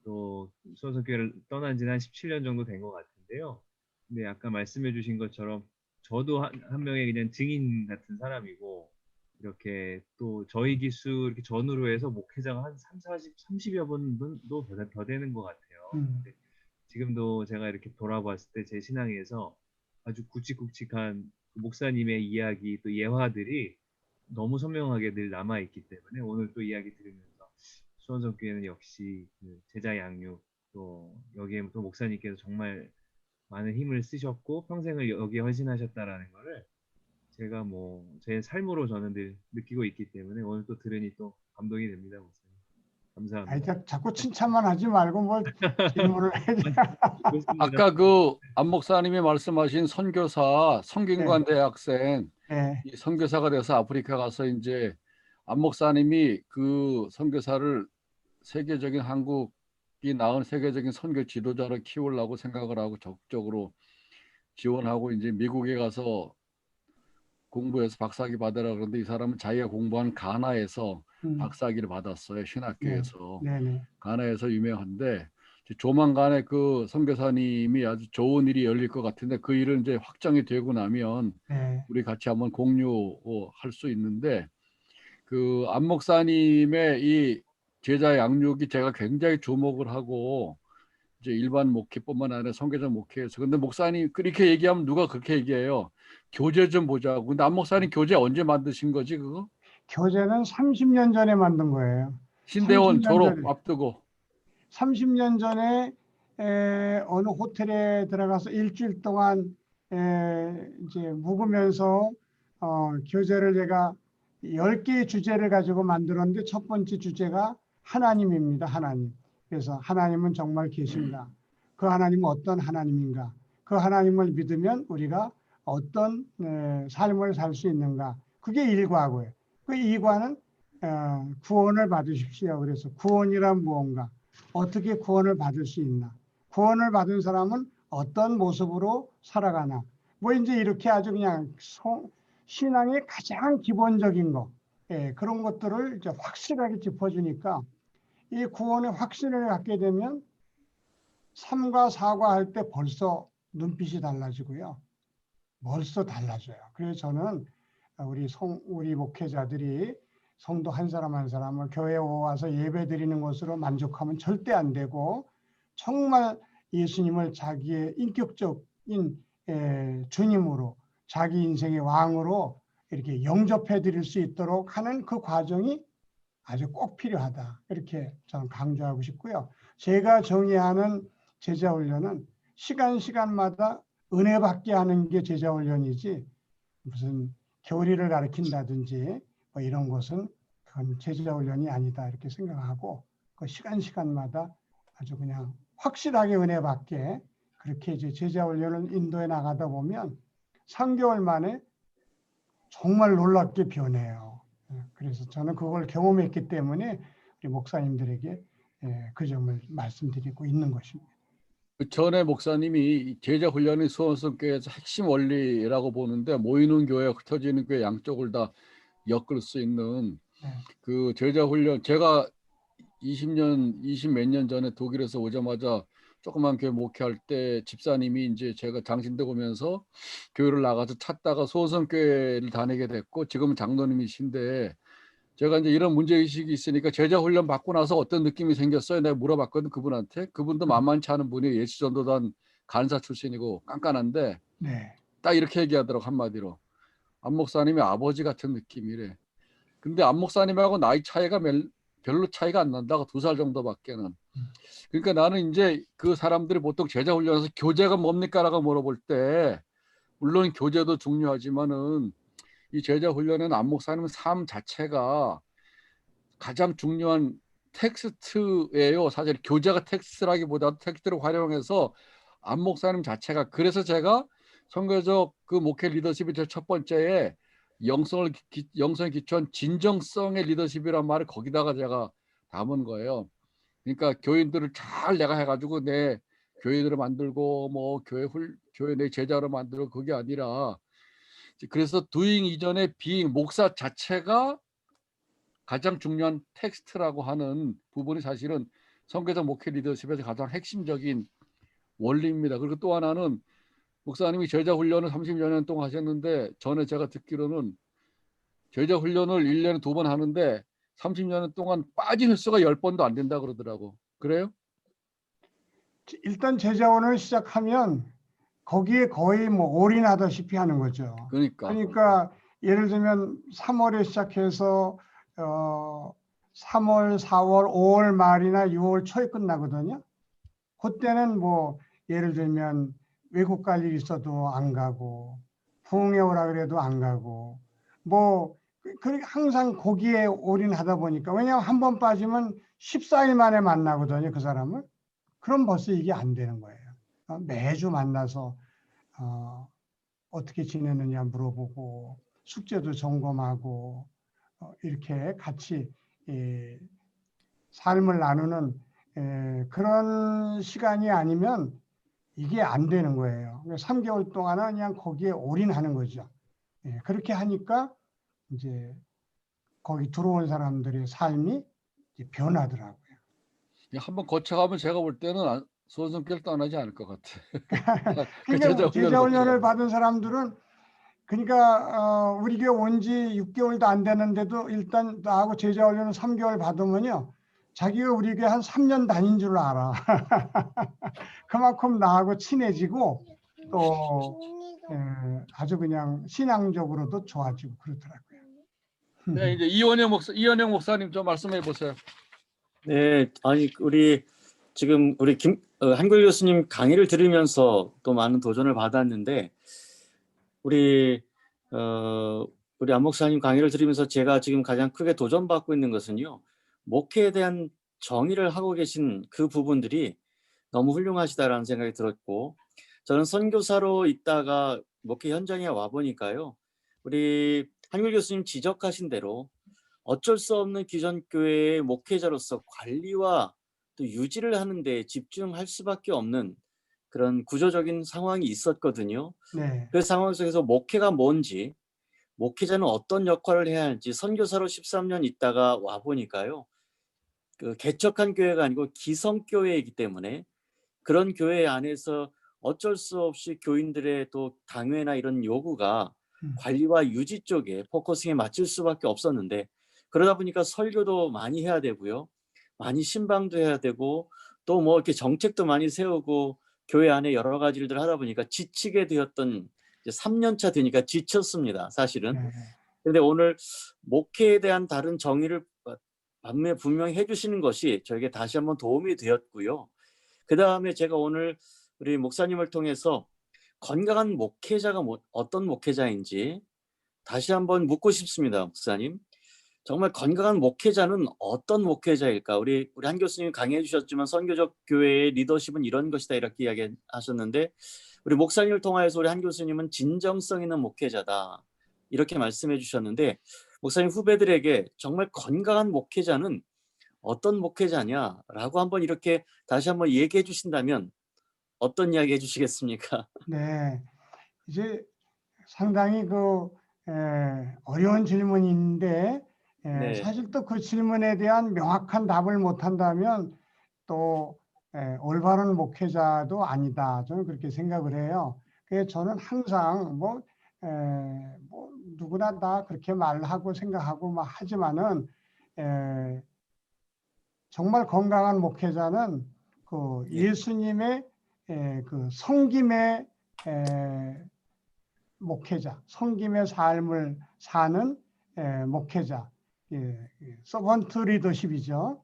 또 수원성교회를 떠난 지는 한 17년 정도 된 것 같은데요. 근데 아까 말씀해주신 것처럼 저도 한 명의 그냥 증인 같은 사람이고. 이렇게 또 저희 기수 이렇게 전후로 해서 목회장 한 30여 분도 더 되는 것 같아요. 근데 지금도 제가 이렇게 돌아봤을 때 제 신앙에서 아주 굵직굵직한 목사님의 이야기 또 예화들이 너무 선명하게 늘 남아있기 때문에 오늘 또 이야기 들으면서 수원성교회는 역시 그 제자 양육 또 여기에 또 목사님께서 정말 많은 힘을 쓰셨고 평생을 여기에 헌신하셨다라는 거를 제가 뭐 제 삶으로 저는 늘 느끼고 있기 때문에 오늘 또 들으니 또 감동이 됩니다, 목사님. 감사합니다. 아니, 자꾸 칭찬만 하지 말고 뭘 질문을 해야지. 아까 그 안 목사님이 말씀하신 선교사 성균관 대학생 네. 이 선교사가 돼서 아프리카 가서 이제 안 목사님이 그 선교사를 세계적인 한국이 낳은 세계적인 선교 지도자를 키우려고 생각을 하고 적극적으로 지원하고 이제 미국에 가서 공부해서 박사학위 받으라 그러는데 이 사람은 자기가 공부한 가나에서 박사학위를 받았어요. 신학교에서. 네네. 가나에서 유명한데 조만간에 그 선교사님이 아주 좋은 일이 열릴 것 같은데 그 일은 이제 확정이 되고 나면 네. 우리 같이 한번 공유할 수 있는데 그 안 목사님의 이 제자 양육이 제가 굉장히 주목을 하고 이제 일반 목회뿐만 아니라 선교사 목회에서 근데 목사님 그렇게 얘기하면 누가 그렇게 얘기해요. 교재 좀 보자고. 근데 안 목사님 교재 언제 만드신 거지 그거? 교재는 30년 전에 만든 거예요. 신대원 30년 졸업 전에. 앞두고. 30년 전에 어느 호텔에 들어가서 일주일 동안 이제 묵으면서 교재를 제가 10개의 주제를 가지고 만들었는데 첫 번째 주제가 하나님입니다. 하나님. 그래서 하나님은 정말 계신가? 그 하나님은 어떤 하나님인가? 그 하나님을 믿으면 우리가 어떤 삶을 살 수 있는가? 그게 1과고요. 그 2과는 구원을 받으십시오. 그래서 구원이란 무언가? 어떻게 구원을 받을 수 있나? 구원을 받은 사람은 어떤 모습으로 살아가나? 뭐 이제 이렇게 아주 그냥 신앙의 가장 기본적인 거, 그런 것들을 이제 확실하게 짚어주니까 이 구원의 확신을 갖게 되면 3과 4과 할 때 벌써 눈빛이 달라지고요. 벌써 달라져요. 그래서 저는 우리 목회자들이 성도 한 사람 한 사람을 교회에 와서 예배 드리는 것으로 만족하면 절대 안 되고, 정말 예수님을 자기의 인격적인 주님으로, 자기 인생의 왕으로 이렇게 영접해 드릴 수 있도록 하는 그 과정이 아주 꼭 필요하다. 이렇게 저는 강조하고 싶고요. 제가 정의하는 제자 훈련은 시간마다 은혜 받게 하는 게 제자 훈련이지, 무슨 교리를 가르친다든지 뭐 이런 것은 그건 제자 훈련이 아니다, 이렇게 생각하고, 그 시간마다 아주 그냥 확실하게 은혜 받게 그렇게 이제 제자 훈련을 인도해 나가다 보면 3개월 만에 정말 놀랍게 변해요. 그래서 저는 그걸 경험했기 때문에 우리 목사님들에게 그 점을 말씀드리고 있는 것입니다. 그 전에 목사님이 제자 훈련이 수원성교회에서 핵심 원리라고 보는데, 모이는 교회, 흩어지는 교회 양쪽을 다 엮을 수 있는 네. 그 제자 훈련, 제가 20 몇 년 전에 독일에서 오자마자 조그만 교회 목회할 때 집사님이 이제 제가 장신대 오면서 교회를 나가서 찾다가 수원성교회를 다니게 됐고, 지금은 장로님이신데, 제가 이제 이런 문제의식이 있으니까 제자 훈련 받고 나서 어떤 느낌이 생겼어요? 내가 물어봤거든, 그분한테. 그분도 만만치 않은 분이 예수전도단 간사 출신이고 깐깐한데, 네. 딱 이렇게 얘기하더라고, 한마디로. 안 목사님이 아버지 같은 느낌이래. 근데 안 목사님하고 나이 차이가 별로 차이가 안 난다고, 2살 정도밖에는. 그러니까 나는 이제 그 사람들이 보통 제자 훈련에서 교제가 뭡니까라고 물어볼 때, 물론 교제도 중요하지만은 이 제자 훈련에는 안 목사님은 삶 자체가 가장 중요한 텍스트예요. 사실 교제가 텍스트라기보다 텍스트를 활용해서 안 목사님 자체가, 그래서 제가 선교적 그 목회 리더십이 제 첫 번째에 영성에 기초한 진정성의 리더십이란 말을 거기다가 제가 담은 거예요. 그러니까 교인들을 잘 내가 해가지고 내 교인으로 만들고 뭐 교회 내 제자로 만들고, 그게 아니라, 그래서 doing 이전에 being, 목사 자체가 가장 중요한 텍스트라고 하는 부분이 사실은 선교적 목회 리더십에서 가장 핵심적인 원리입니다. 그리고 또 하나는, 목사님이 제자 훈련을 30여 년 동안 하셨는데, 전에 제가 듣기로는 제자 훈련을 1년에 2번 하는데 30년 동안 빠진 횟수가 10번도 안 된다 그러더라고. 그래요? 일단 제자원을 시작하면 거기에 거의 뭐 올인하다시피 하는 거죠. 그러니까 예를 들면 3월에 시작해서 3월, 4월, 5월 말이나 6월 초에 끝나거든요. 그때는 뭐 예를 들면 외국 갈 일 있어도 안 가고, 부흥회 오라 그래도 안 가고, 뭐 항상 거기에 올인하다 보니까, 왜냐하면 한 번 빠지면 14일 만에 만나거든요, 그 사람을. 그럼 벌써 이게 안 되는 거예요. 매주 만나서 어떻게 지내느냐 물어보고, 숙제도 점검하고, 이렇게 같이 삶을 나누는 그런 시간이 아니면 이게 안 되는 거예요. 3개월 동안은 그냥 거기에 올인하는 거죠. 그렇게 하니까 이제 거기 들어온 사람들의 삶이 이제 변하더라고요. 한번 거쳐가면 제가 볼 때는 수원성교를 떠나지 않을 것 같아. 그 그러니까 제자 훈련을 거쳐가면. 받은 사람들은, 그러니까 우리 교회 온 지 6개월도 안 되는데도 일단 나하고 제자 훈련을 3개월 받으면요, 자기가 우리 교회 한 3년 다닌 줄 알아. 그만큼 나하고 친해지고, 또 아주 그냥 신앙적으로도 좋아지고 그러더라고요. 네, 이제 이원영 목사님 좀 말씀해 보세요. 네, 아니 우리 지금 우리 한글 교수님 강의를 들으면서 또 많은 도전을 받았는데, 우리 안 목사님 강의를 들으면서 제가 지금 가장 크게 도전받고 있는 것은요, 목회에 대한 정의를 하고 계신 그 부분들이 너무 훌륭하시다라는 생각이 들었고, 저는 선교사로 있다가 목회 현장에 와 보니까요, 우리 한글 교수님 지적하신 대로 어쩔 수 없는 기존 교회의 목회자로서 관리와 또 유지를 하는 데 집중할 수밖에 없는 그런 구조적인 상황이 있었거든요. 네. 그 상황 속에서 목회가 뭔지, 목회자는 어떤 역할을 해야 할지, 선교사로 13년 있다가 와 보니까요, 그 개척한 교회가 아니고 기성교회이기 때문에 그런 교회 안에서 어쩔 수 없이 교인들의 또 당회나 이런 요구가 관리와 유지 쪽에 포커싱에 맞출 수밖에 없었는데 그러다 보니까 설교도 많이 해야 되고요. 많이 신방도 해야 되고 또 뭐 이렇게 정책도 많이 세우고 교회 안에 여러 가지 일들 하다 보니까 지치게 되었던 이제 3년 차 되니까 지쳤습니다. 사실은. 네. 그런데 오늘 목회에 대한 다른 정의를 분명히 해주시는 것이 저에게 다시 한번 도움이 되었고요. 그 다음에 제가 오늘 우리 목사님을 통해서 건강한 목회자가 어떤 목회자인지 다시 한번 묻고 싶습니다, 목사님. 정말 건강한 목회자는 어떤 목회자일까? 우리 한 교수님 강의해 주셨지만 선교적 교회의 리더십은 이런 것이다 이렇게 이야기하셨는데 우리 목사님을 통하여서 우리 한 교수님은 진정성 있는 목회자다 이렇게 말씀해 주셨는데 목사님 후배들에게 정말 건강한 목회자는 어떤 목회자냐라고 한번 이렇게 다시 한번 얘기해 주신다면 어떤 이야기 해주시겠습니까? 네, 이제 상당히 어려운 질문인데 네. 사실 또 그 질문에 대한 명확한 답을 못한다면 또 올바른 목회자도 아니다. 저는 그렇게 생각을 해요. 그래서 저는 항상 뭐 누구나 다 그렇게 말하고 생각하고 막 하지만은 정말 건강한 목회자는 그 예수님의 그 섬김의 목회자, 섬김의 삶을 사는 목회자, 서번트 리더십이죠.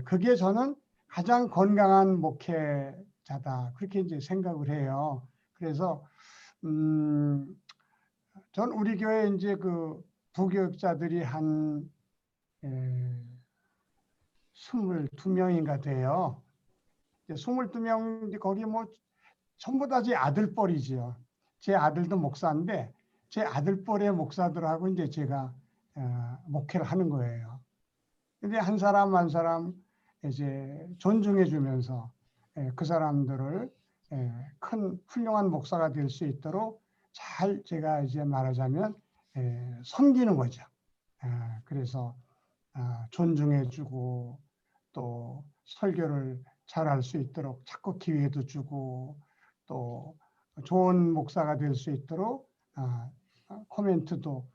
그게 저는 가장 건강한 목회자다. 그렇게 이제 생각을 해요. 그래서 전 우리 교회 이제 그 부교육자들이 한 22명인가 돼요. 22명 거기 뭐 전부 다 제 아들뻘이지요. 제 아들도 목사인데 제 아들뻘의 목사들하고 이제 제가 목회를 하는 거예요. 근데 한 사람 한 사람 이제 존중해 주면서 그 사람들을 큰 훌륭한 목사가 될 수 있도록 잘 제가 이제 말하자면 섬기는 거죠. 그래서 존중해 주고 또 설교를 잘할 수 있도록 자꾸 기회도 주고 또 좋은 목사가 될 수 있도록 코멘트도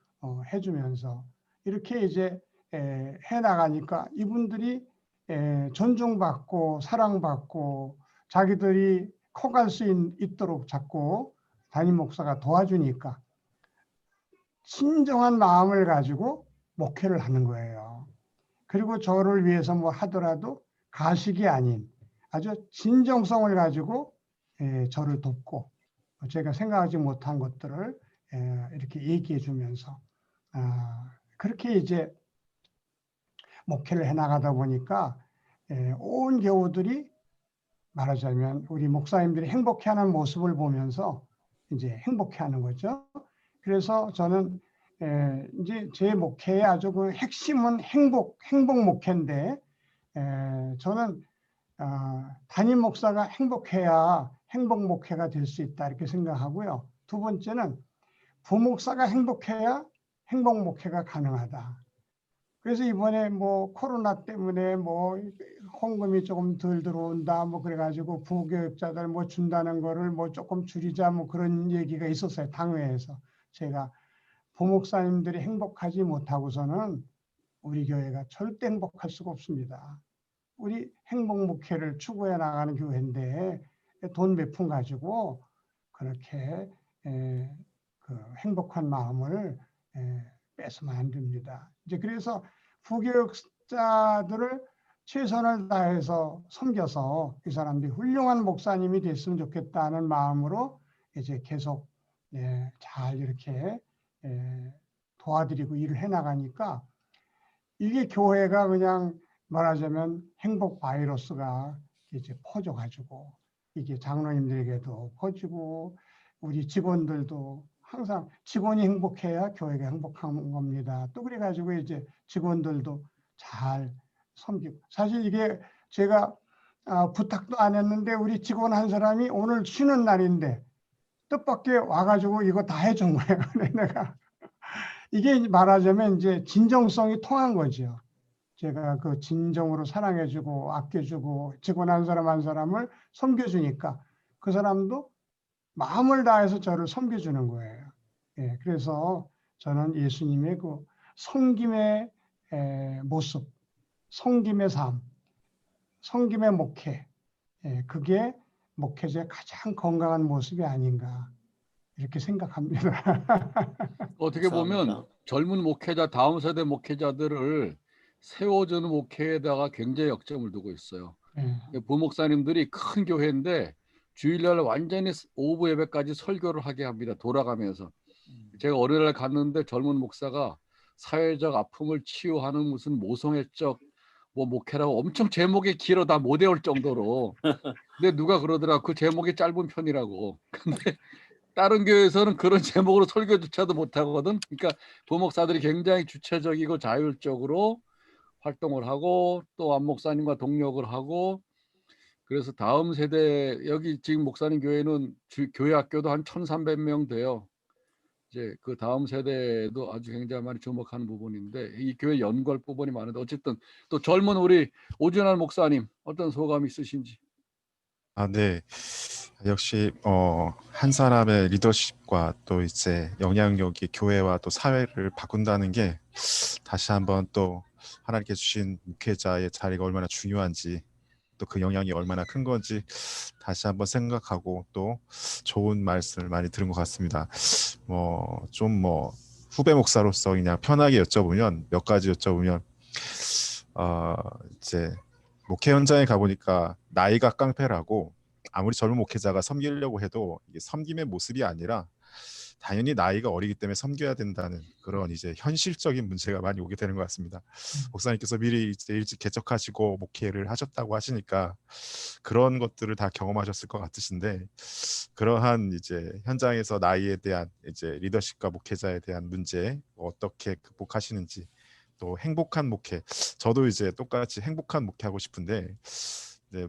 해주면서 이렇게 이제 해 나가니까 이분들이 존중받고 사랑받고 자기들이 커갈 수 있도록 자꾸 담임 목사가 도와주니까 진정한 마음을 가지고 목회를 하는 거예요. 그리고 저를 위해서 뭐 하더라도 가식이 아닌 아주 진정성을 가지고 저를 돕고 제가 생각하지 못한 것들을 이렇게 얘기해 주면서 그렇게 이제 목회를 해나가다 보니까 온 교우들이 말하자면 우리 목사님들이 행복해하는 모습을 보면서 이제 행복해하는 거죠. 그래서 저는 이제 제 목회의 아주 그 핵심은 행복 목회인데 저는 담임 목사가 행복해야 행복 목회가 될 수 있다 이렇게 생각하고요. 두 번째는 부목사가 행복해야 행복 목회가 가능하다. 그래서 이번에 뭐 코로나 때문에 뭐 헌금이 조금 덜 들어온다 뭐 그래가지고 부교육자들 뭐 준다는 거를 뭐 조금 줄이자 뭐 그런 얘기가 있었어요. 당회에서. 제가 부목사님들이 행복하지 못하고서는 우리 교회가 절대 행복할 수가 없습니다. 우리 행복 목회를 추구해 나가는 교회인데 돈 몇 푼 가지고 그렇게 그 행복한 마음을 뺏으면 안 됩니다. 이제 그래서 부교육자들을 최선을 다해서 섬겨서 이 사람들이 훌륭한 목사님이 됐으면 좋겠다는 마음으로 이제 계속 잘 이렇게 도와드리고 일을 해나가니까 이게 교회가 그냥 말하자면 행복 바이러스가 이제 퍼져가지고 이게 장로님들에게도 퍼지고 우리 직원들도 항상 직원이 행복해야 교회가 행복한 겁니다. 또 그래가지고 이제 직원들도 잘 섬기고 사실 이게 제가 부탁도 안 했는데 우리 직원 한 사람이 오늘 쉬는 날인데 뜻밖의 와가지고 이거 다 해준 거예요. 내가 이게 말하자면 이제 진정성이 통한 거죠. 제가 그 진정으로 사랑해주고 아껴주고 직원 한 사람 한 사람을 섬겨주니까 그 사람도 마음을 다해서 저를 섬겨주는 거예요. 예, 그래서 저는 예수님의 그 섬김의 모습, 섬김의 삶, 섬김의 목회, 예, 그게 목회자의 가장 건강한 모습이 아닌가 이렇게 생각합니다. 어떻게 보면 감사합니다. 젊은 목회자, 다음 세대 목회자들을 세워주는 목회에다가 굉장히 역점을 두고 있어요. 예, 부목사님들이 큰 교회인데 주일날 완전히 오후 예배까지 설교를 하게 합니다. 돌아가면서. 제가 어느 날 갔는데 젊은 목사가 사회적 아픔을 치유하는 무슨 모성애적 뭐 목회라고 엄청 제목이 길어 다 못 외울 정도로. 근데 누가 그러더라. 그 제목이 짧은 편이라고. 근데 다른 교회에서는 그런 제목으로 설교조차도 못 하거든. 그러니까 부목사들이 굉장히 주체적이고 자율적으로 활동을 하고 또 안 목사님과 동력을 하고, 그래서 다음 세대, 여기 지금 목사님 교회는 교회 학교도 한 1,300명 돼요. 이제 그 다음 세대도 아주 굉장히 많이 주목하는 부분인데 이 교회 연구할 부분이 많은데, 어쨌든 또 젊은 우리 오준환 목사님 어떤 소감이 있으신지. 아, 네. 역시 한 사람의 리더십과 또 이제 영향력이 교회와 또 사회를 바꾼다는 게 다시 한번 또 하나님께 주신 목회자의 자리가 얼마나 중요한지, 또 그 영향이 얼마나 큰 건지 다시 한번 생각하고 또 좋은 말씀을 많이 들은 것 같습니다. 좀 후배 목사로서 그냥 편하게 여쭤보면 몇 가지 여쭤보면 이제 목회 현장에 가보니까 나이가 깡패라고 아무리 젊은 목회자가 섬기려고 해도 이게 섬김의 모습이 아니라 당연히 나이가 어리기 때문에 섬겨야 된다는 그런 이제 현실적인 문제가 많이 오게 되는 것 같습니다. 목사님께서 미리 이제 일찍 개척하시고 목회를 하셨다고 하시니까 그런 것들을 다 경험하셨을 것 같으신데, 그러한 이제 현장에서 나이에 대한 이제 리더십과 목회자에 대한 문제 어떻게 극복하시는지, 또 행복한 목회, 저도 이제 똑같이 행복한 목회하고 싶은데 네,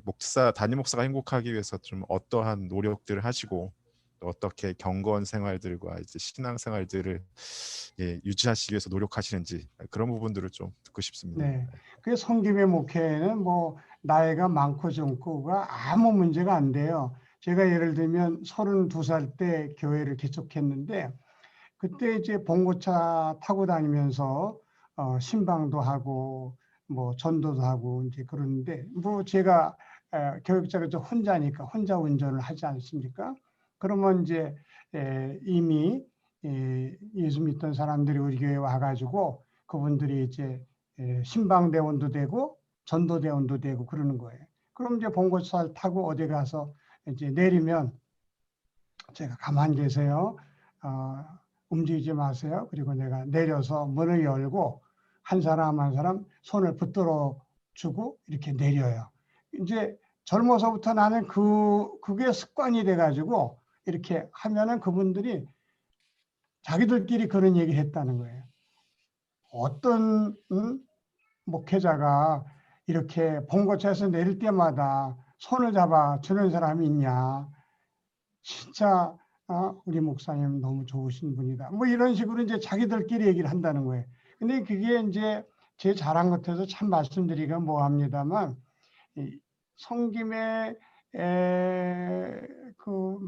담임 목사가 행복하기 위해서 좀 어떠한 노력들을 하시고 또 어떻게 경건 생활들과 이제 신앙 생활들을 유지하시기 위해서 노력하시는지, 그런 부분들을 좀 듣고 싶습니다. 네. 그 섬김의 목회는 뭐 나이가 많고 적고가 아무 문제가 안 돼요. 제가 예를 들면 32살 때 교회를 개척했는데 그때 이제 봉고차 타고 다니면서 신방도 하고 뭐 전도도 하고 이제 그러는데, 뭐 제가 교육자가 저 혼자니까 혼자 운전을 하지 않습니까? 그러면 이제 이미 예수 믿던 사람들이 우리 교회에 와가지고 그분들이 이제 신방대원도 되고 전도대원도 되고 그러는 거예요. 그럼 이제 봉고차를 타고 어디 가서 이제 내리면 제가 가만히 계세요. 움직이지 마세요. 그리고 내가 내려서 문을 열고 한 사람 한 사람 손을 붙들어 주고 이렇게 내려요. 이제 젊어서부터 나는 그게 습관이 돼가지고 이렇게 하면은 그분들이 자기들끼리 그런 얘기를 했다는 거예요. 어떤 목회자가 이렇게 봉고차에서 내릴 때마다 손을 잡아 주는 사람이 있냐. 진짜 우리 목사님 너무 좋으신 분이다. 뭐 이런 식으로 이제 자기들끼리 얘기를 한다는 거예요. 근데 그게 이제 제 자랑 같아서 참 말씀드리기가 뭐합니다만, 이 섬김의 그,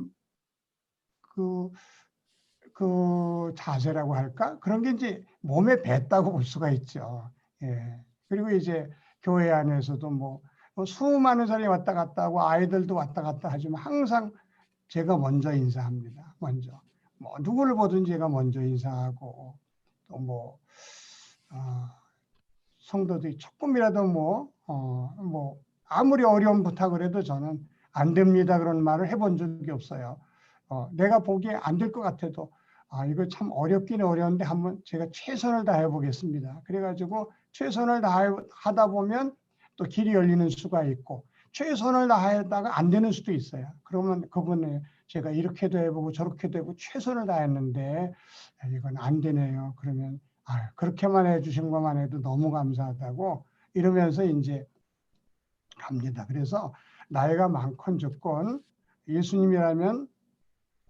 그 자세라고 할까? 그런 게 이제 몸에 뱄다고 볼 수가 있죠. 예. 그리고 이제 교회 안에서도 뭐 수많은 사람이 왔다 갔다 하고 아이들도 왔다 갔다 하지만 항상 제가 먼저 인사합니다. 먼저. 뭐 누구를 보든 제가 먼저 인사하고, 또 뭐 성도들이 조금이라도 뭐 아무리 어려운 부탁을 해도 저는 안 됩니다 그런 말을 해본 적이 없어요. 내가 보기에 안 될 것 같아도 이거 참 어렵긴 어려운데 한번 제가 최선을 다해 보겠습니다. 그래가지고 최선을 다하다 보면 또 길이 열리는 수가 있고, 최선을 다하다가 안 되는 수도 있어요. 그러면 그분을 제가 이렇게도 해보고 저렇게도 해보고 최선을 다했는데 이건 안 되네요. 그러면 그렇게만 해주신 것만 해도 너무 감사하다고 이러면서 이제 갑니다. 그래서 나이가 많건 적건 예수님이라면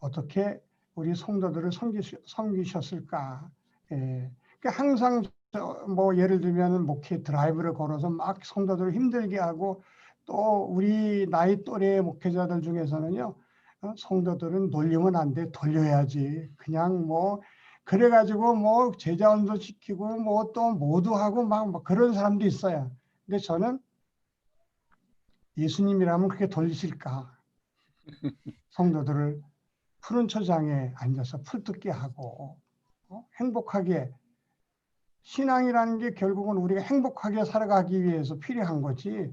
어떻게 우리 성도들을 섬기셨을까? 예. 그러니까 항상 뭐 예를 들면 목회 드라이브를 걸어서 막 성도들을 힘들게 하고, 또 우리 나이 또래 목회자들 중에서는요 성도들은 놀리면 안 돼, 돌려야지. 그냥 뭐 그래가지고 뭐 제자원도 시키고 뭐 또 모두 하고 막 그런 사람도 있어요. 근데 저는 예수님이라면 그렇게 돌리실까? 성도들을 푸른 초장에 앉아서 풀뜯기 하고 행복하게, 신앙이라는 게 결국은 우리가 행복하게 살아가기 위해서 필요한 거지,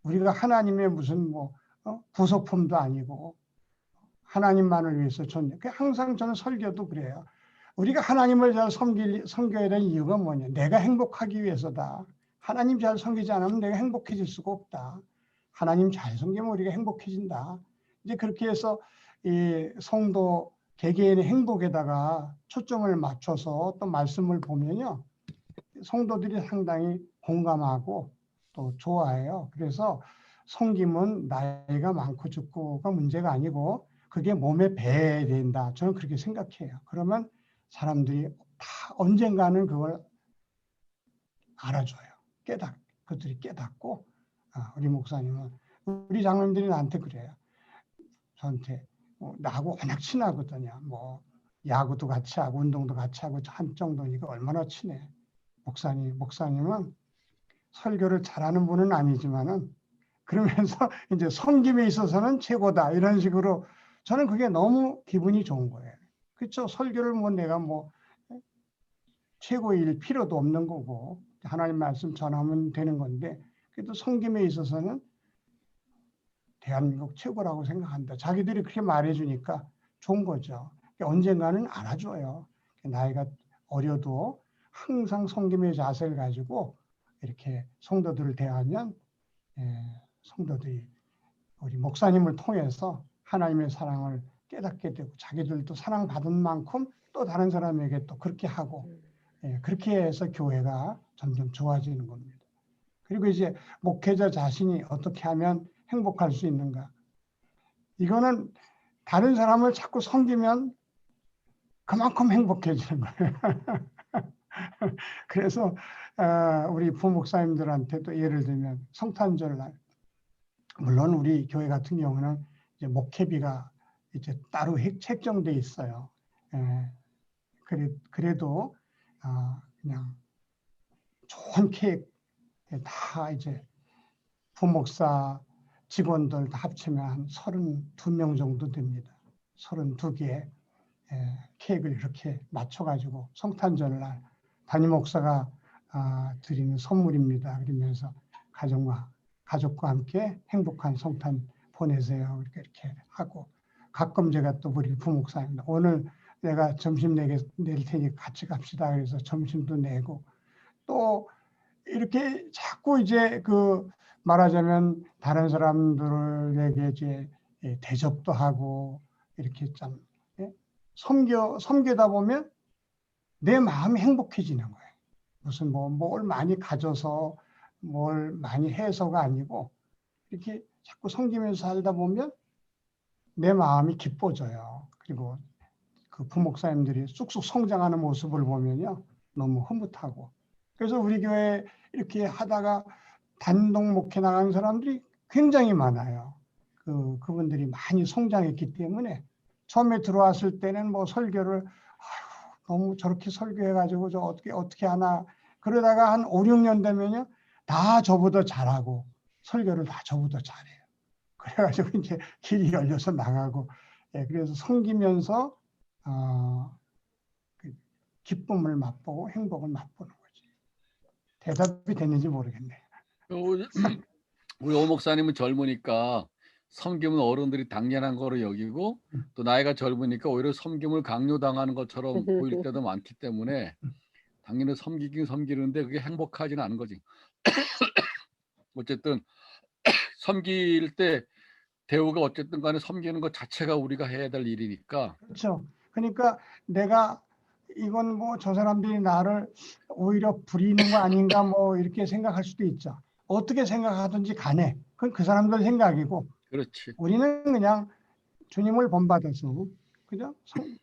우리가 하나님의 무슨 뭐 부속품도 아니고 하나님만을 위해서 항상 저는 설교도 그래요. 우리가 하나님을 잘 섬겨야 되는 이유가 뭐냐? 내가 행복하기 위해서다. 하나님 잘 섬기지 않으면 내가 행복해질 수가 없다. 하나님 잘 섬기면 우리가 행복해진다. 이제 그렇게 해서 이 성도 개개인의 행복에다가 초점을 맞춰서 또 말씀을 보면요, 성도들이 상당히 공감하고 또 좋아해요. 그래서 섬김은 나이가 많고 적고가 문제가 아니고 그게 몸에 배야 된다. 저는 그렇게 생각해요. 그러면 사람들이 다 언젠가는 그걸 알아줘요. 그들이 깨닫고, 우리 목사님은, 우리 장로님들이 나한테 그래요. 저한테 나하고 워낙 친하거든요. 뭐 야구도 같이 하고 운동도 같이 하고 한 정도니까 얼마나 친해. 목사님은 설교를 잘하는 분은 아니지만은 그러면서 이제 섬김에 있어서는 최고다, 이런 식으로. 저는 그게 너무 기분이 좋은 거예요. 그렇죠? 설교를 뭐 내가 뭐 최고일 필요도 없는 거고 하나님 말씀 전하면 되는 건데, 그래도 섬김에 있어서는 대한민국 최고라고 생각한다. 자기들이 그렇게 말해주니까 좋은 거죠. 언젠가는 알아줘요. 나이가 어려도 항상 섬김의 자세를 가지고 이렇게 성도들을 대하면 성도들이 우리 목사님을 통해서 하나님의 사랑을 깨닫게 되고 자기들도 사랑받은 만큼 또 다른 사람에게 또 그렇게 하고, 그렇게 해서 교회가 점점 좋아지는 겁니다. 그리고 이제 목회자 자신이 어떻게 하면 행복할 수 있는가? 이거는 다른 사람을 자꾸 섬기면 그만큼 행복해지는 거예요. 그래서 우리 부목사님들한테 또 예를 들면 성탄절날, 물론 우리 교회 같은 경우는 이제 목회비가 이제 따로 책정돼 있어요. 그래도 그냥 좋은 케이크 다 이제 부목사 직원들 다 합치면 한 32명 정도 됩니다. 32개 케이크를 이렇게 맞춰가지고 성탄절날 담임 목사가 드리는 선물입니다. 그러면서 가족과 함께 행복한 성탄 보내세요. 이렇게 하고, 가끔 제가 또 우리 부목사님 오늘 내가 점심 낼 테니 같이 갑시다. 그래서 점심도 내고, 또 이렇게 자꾸 이제 말하자면 다른 사람들에게 이제 대접도 하고 이렇게 참 섬기다 보면 내 마음이 행복해지는 거예요. 무슨 뭘 많이 가져서 뭘 많이 해서가 아니고 이렇게 자꾸 섬기면서 살다 보면 내 마음이 기뻐져요. 그리고 그 부목사님들이 쑥쑥 성장하는 모습을 보면요, 너무 흐뭇하고. 그래서 우리 교회 이렇게 하다가 단독 목회 나간 사람들이 굉장히 많아요. 그분들이 많이 성장했기 때문에 처음에 들어왔을 때는 뭐 설교를 너무 저렇게 설교해가지고 저 어떻게 하나, 그러다가 한 5, 6년 되면요, 다 저보다 잘하고 설교를 다 저보다 잘해요. 그래가지고 이제 길이 열려서 나가고, 그래서 섬기면서 기쁨을 맛보고 행복을 맛보는 거지. 대답이 됐는지 모르겠네. 우리 오 목사님은 젊으니까 섬김은 어른들이 당연한 거로 여기고, 또 나이가 젊으니까 오히려 섬김을 강요당하는 것처럼 보일 때도 많기 때문에 당연히 섬기긴 섬기는데 그게 행복하지는 않은 거지. 어쨌든 섬길 때 대우가 어쨌든 간에 섬기는 것 자체가 우리가 해야 될 일이니까. 그렇죠. 그러니까 내가 이건 뭐 저 사람들이 나를 오히려 부리는 거 아닌가 뭐 이렇게 생각할 수도 있죠. 어떻게 생각하든지 간에 그건 그 사람들 생각이고, 그렇지. 우리는 그냥 주님을 본받아서 그죠?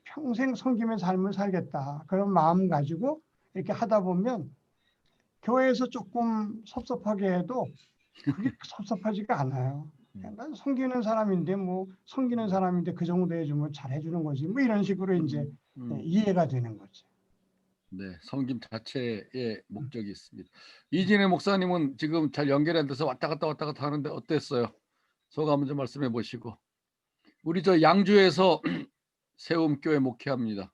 평생 섬기며 삶을 살겠다, 그런 마음 가지고 이렇게 하다 보면 교회에서 조금 섭섭하게 해도 그게 섭섭하지가 않아요. 난 섬기는 사람인데 뭐 섬기는 사람인데 그 정도 해주면 잘해주는 거지 뭐 이런 식으로 이제 이해가 되는 거지. 네, 섬김 자체의 목적이 있습니다. 이진혜 목사님은 지금 잘 연결이 안 돼서 왔다 갔다 하는데 어땠어요? 소감 좀 말씀해 보시고. 우리 저 양주에서 세움교회 목회합니다.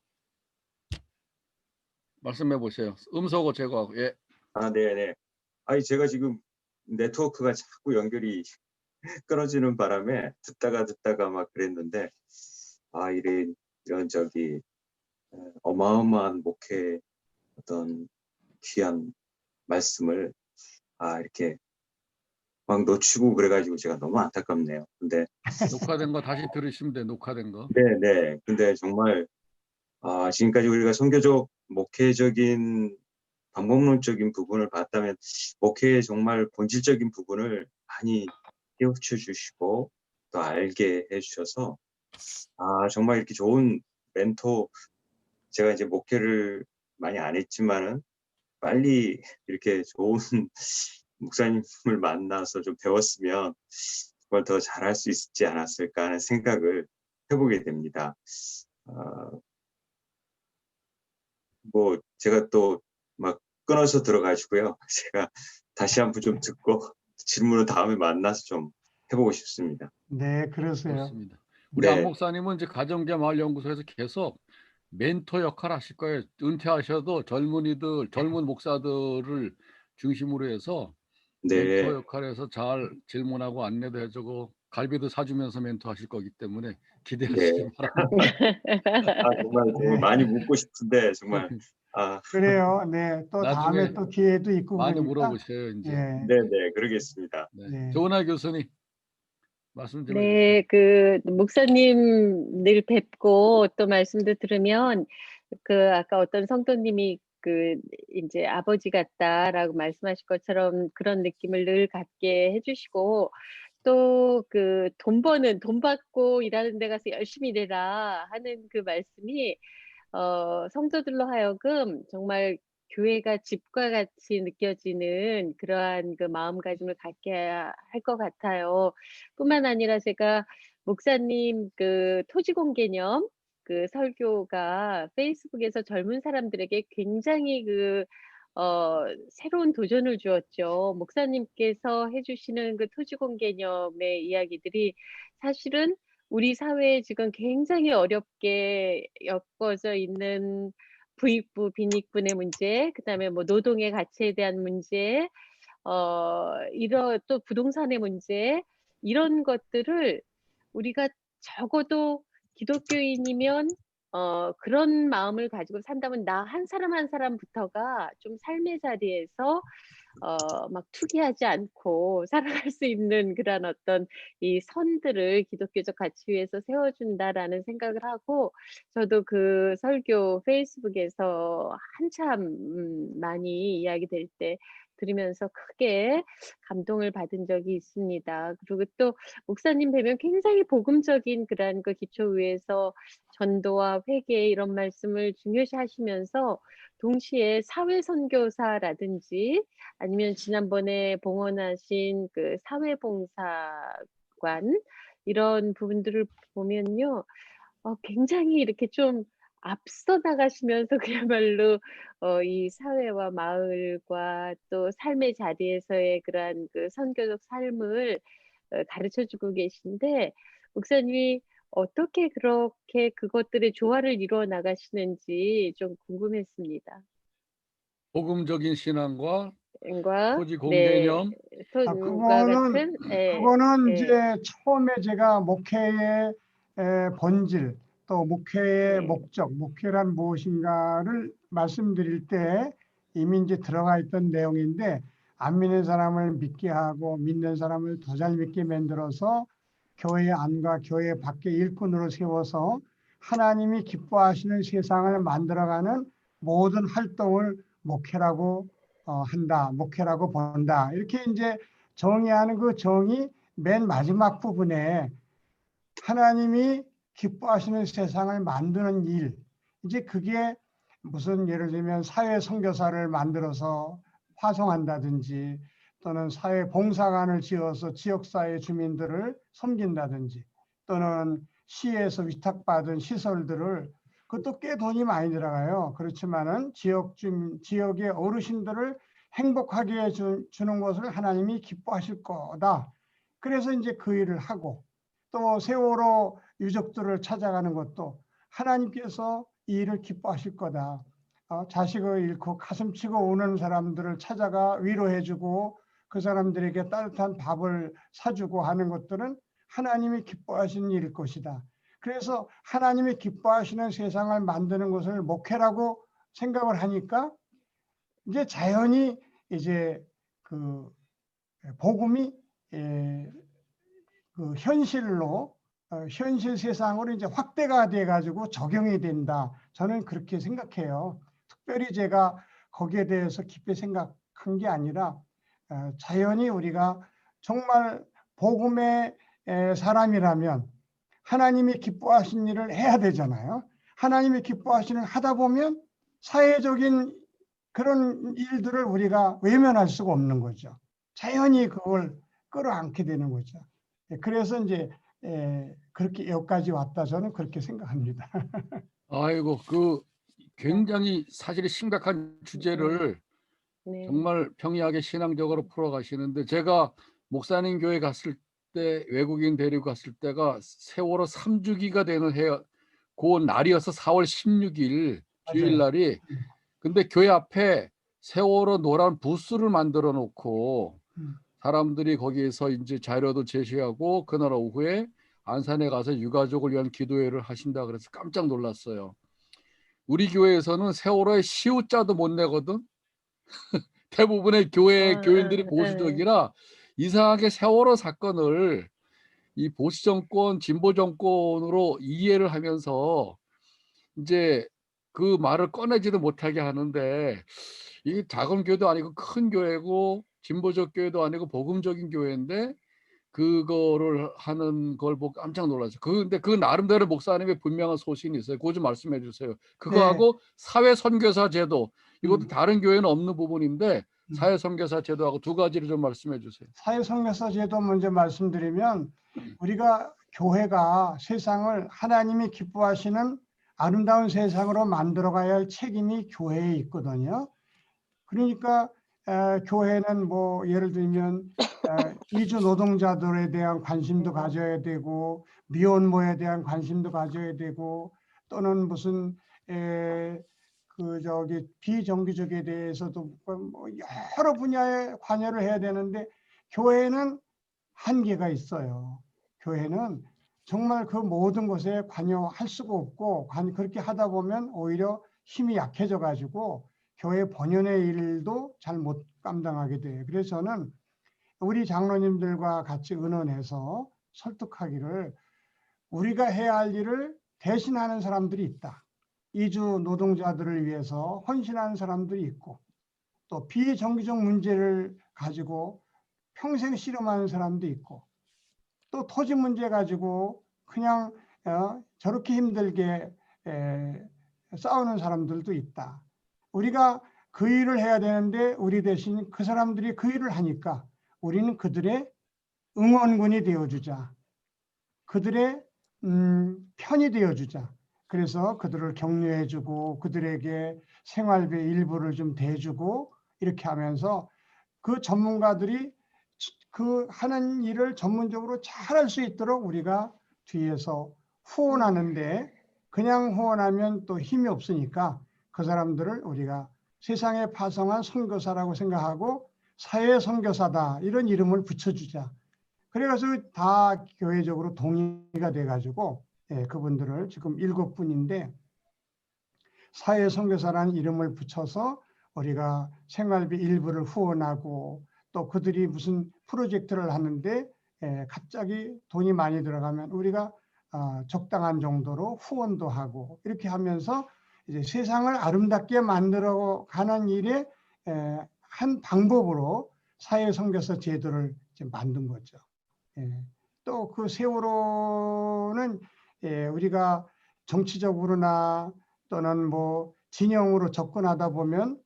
말씀해 보세요. 음소거 제거하고. 예. 아, 네네. 아니, 제가 지금 네트워크가 자꾸 연결이 끊어지는 바람에 듣다가 막 그랬는데, 아, 이런 어마어마한 목회 어떤 귀한 말씀을 이렇게 막 놓치고 그래가지고 제가 너무 안타깝네요. 근데 녹화된 거 다시 들으시면 돼. 녹화된 거. 네네. 근데 정말 지금까지 우리가 선교적 목회적인 방법론적인 부분을 봤다면 목회의 정말 본질적인 부분을 많이 깨우쳐 주시고 또 알게 해주셔서 정말 이렇게 좋은 멘토, 제가 이제 목회를 많이 안 했지만은 빨리 이렇게 좋은 목사님을 만나서 좀 배웠으면 정말 더 잘할 수 있지 않았을까 하는 생각을 해보게 됩니다. 뭐 제가 또 막 끊어서 들어가시고요. 제가 다시 한번 좀 듣고 질문을 다음에 만나서 좀 해보고 싶습니다. 네, 그러세요. 좋습니다. 우리 네. 안 목사님은 이제 가정개마을연구소에서 계속 멘토 역할 하실 거예요. 은퇴하셔도 젊은 목사들을 중심으로 해서 네. 멘토 역할에서 잘 질문하고 안내도 해주고 갈비도 사주면서 멘토 하실 거기 때문에 기대하시기 네. 바랍니다. 정말 많이 묻고 싶은데 정말 그래요. 네, 또 다음에 나중에 또 기회도 있고 많이 그러니까. 물어보셔요. 이제. 예, 네네, 그러겠습니다. 네. 네. 조은하 교수님 말씀 좀 해주세요. 네, 그 목사님 늘 뵙고 또 말씀도 들으면 그 아까 어떤 성도님이 그 이제 아버지 같다라고 말씀하실 것처럼 그런 느낌을 늘 갖게 해주시고 또 그 돈 받고 일하는 데 가서 열심히 일해라 하는 그 말씀이 성도들로 하여금 정말 교회가 집과 같이 느껴지는 그러한 그 마음가짐을 갖게 할 것 같아요. 뿐만 아니라 제가 목사님 그 토지공 개념 그 설교가 페이스북에서 젊은 사람들에게 굉장히 새로운 도전을 주었죠. 목사님께서 해주시는 그 토지공 개념의 이야기들이 사실은 우리 사회에 지금 굉장히 어렵게 엮어져 있는 부익부, 빈익분의 문제, 그다음에 뭐 노동의 가치에 대한 문제, 또 부동산의 문제, 이런 것들을 우리가 적어도 기독교인이면 그런 마음을 가지고 산다면 나 한 사람 한 사람부터가 좀 삶의 자리에서 막 투기하지 않고 살아갈 수 있는 그런 어떤 이 선들을 기독교적 가치 위에서 세워준다라는 생각을 하고 저도 그 설교 페이스북에서 한참 많이 이야기 될 때 들으면서 크게 감동을 받은 적이 있습니다. 그리고 또 목사님 뵈면 굉장히 복음적인 그런 그 기초 위에서 전도와 회개 이런 말씀을 중요시하시면서 동시에 사회 선교사라든지 아니면 지난번에 봉헌하신 그 사회봉사관 이런 부분들을 보면요, 굉장히 이렇게 좀 앞서 나가시면서 그야말로 이 사회와 마을과 또 삶의 자리에서의 그러한 그 선교적 삶을 가르쳐주고 계신데 목사님이 어떻게 그렇게 그것들의 조화를 이루어 나가시는지 좀 궁금했습니다. 복음적인 신앙과 토지 네, 공개념. 그거는 이제 처음에 제가 목회의 본질 또 목회의 목적, 목회란 무엇인가를 말씀드릴 때 이미 이제 들어가 있던 내용인데 안 믿는 사람을 믿게 하고 믿는 사람을 더 잘 믿게 만들어서 교회 안과 교회 밖의 일꾼으로 세워서 하나님이 기뻐하시는 세상을 만들어가는 모든 활동을 목회라고 한다, 목회라고 본다. 이렇게 이제 정의하는 그 정의 맨 마지막 부분에 하나님이 기뻐하시는 세상을 만드는 일, 이제 그게 무슨 예를 들면 사회 선교사를 만들어서 화송한다든지 또는 사회 봉사관을 지어서 지역사회 주민들을 섬긴다든지 또는 시에서 위탁받은 시설들을 그것도 꽤 돈이 많이 들어가요. 그렇지만은 지역의 어르신들을 행복하게 주는 것을 하나님이 기뻐하실 거다. 그래서 이제 그 일을 하고 또 세월호 유족들을 찾아가는 것도 하나님께서 이 일을 기뻐하실 거다. 자식을 잃고 가슴치고 오는 사람들을 찾아가 위로해주고 그 사람들에게 따뜻한 밥을 사주고 하는 것들은 하나님이 기뻐하시는 일일 것이다. 그래서 하나님이 기뻐하시는 세상을 만드는 것을 목회라고 생각을 하니까 이제 자연히 이제 그 복음이 그 현실로 현실 세상으로 이제 확대가 돼 가지고 적용이 된다. 저는 그렇게 생각해요. 특별히 제가 거기에 대해서 깊이 생각한 게 아니라 자연히 우리가 정말 복음의 사람이라면 하나님이 기뻐하신 일을 해야 되잖아요. 하나님이 기뻐하시는 일 하다 보면 사회적인 그런 일들을 우리가 외면할 수가 없는 거죠. 자연히 그걸 끌어안게 되는 거죠. 그래서 이제 그렇게 여기까지 왔다 저는 그렇게 생각합니다. 아이고, 그 굉장히 사실 심각한 주제를 네. 정말 평이하게 신앙적으로 풀어가시는데, 제가 목사님 교회 갔을 때, 외국인 데리고 갔을 때가 세월호 3주기가 되는 그 날이어서 4월 16일 주일날이. 근데 교회 앞에 세월호 노란 부스를 만들어 놓고 사람들이 거기에서 이제 자료도 제시하고 그날 오후에 안산에 가서 유가족을 위한 기도회를 하신다 그래서 깜짝 놀랐어요. 우리 교회에서는 세월호에 시우자도 못 내거든. 대부분의 교인들이 보수적이라 이상하게 세월호 사건을 이 보수 정권, 진보 정권으로 이해를 하면서 이제 그 말을 꺼내지도 못하게 하는데, 이게 작은 교회도 아니고 큰 교회고 진보적 교회도 아니고 복음적인 교회인데 그거를 하는 걸 보고 깜짝 놀랐어요. 근데 그 나름대로 목사님의 분명한 소신이 있어요. 그거 좀 말씀해 주세요. 그거하고 사회 선교사 제도, 이것도 다른 교회는 없는 부분인데 사회 선교사 제도하고 두 가지를 좀 말씀해 주세요. 사회 선교사 제도 먼저 말씀드리면 우리가 교회가 세상을 하나님이 기뻐하시는 아름다운 세상으로 만들어가야 할 책임이 교회에 있거든요. 그러니까 교회는 뭐 예를 들면 이주 노동자들에 대한 관심도 가져야 되고 미혼모에 대한 관심도 가져야 되고 또는 무슨 비정규직에 대해서도 뭐 여러 분야에 관여를 해야 되는데 교회는 한계가 있어요. 교회는 정말 그 모든 것에 관여할 수가 없고 그렇게 하다 보면 오히려 힘이 약해져 가지고 교회 본연의 일도 잘 못 감당하게 돼요. 그래서 저는 우리 장로님들과 같이 의논해서 설득하기를 우리가 해야 할 일을 대신하는 사람들이 있다. 이주 노동자들을 위해서 헌신하는 사람들이 있고 또 비정규직 문제를 가지고 평생 씨름하는 사람도 있고 또 토지 문제 가지고 그냥 저렇게 힘들게 싸우는 사람들도 있다. 우리가 그 일을 해야 되는데 우리 대신 그 사람들이 그 일을 하니까 우리는 그들의 응원군이 되어주자. 그들의 편이 되어주자. 그래서 그들을 격려해주고 그들에게 생활비 일부를 좀 대주고 이렇게 하면서 그 전문가들이 그 하는 일을 전문적으로 잘할 수 있도록 우리가 뒤에서 후원하는데 그냥 후원하면 또 힘이 없으니까 그 사람들을 우리가 세상에 파송한 선교사라고 생각하고 사회 선교사다 이런 이름을 붙여주자. 그래가지고 다 교회적으로 동의가 돼가지고 그분들을 지금 7분인데 사회 선교사라는 이름을 붙여서 우리가 생활비 일부를 후원하고 또 그들이 무슨 프로젝트를 하는데 갑자기 돈이 많이 들어가면 우리가 적당한 정도로 후원도 하고 이렇게 하면서 이제 세상을 아름답게 만들어 가는 일의 한 방법으로 사회 선교사 제도를 이제 만든 거죠. 또 그 세월호는 우리가 정치적으로나 또는 뭐 진영으로 접근하다 보면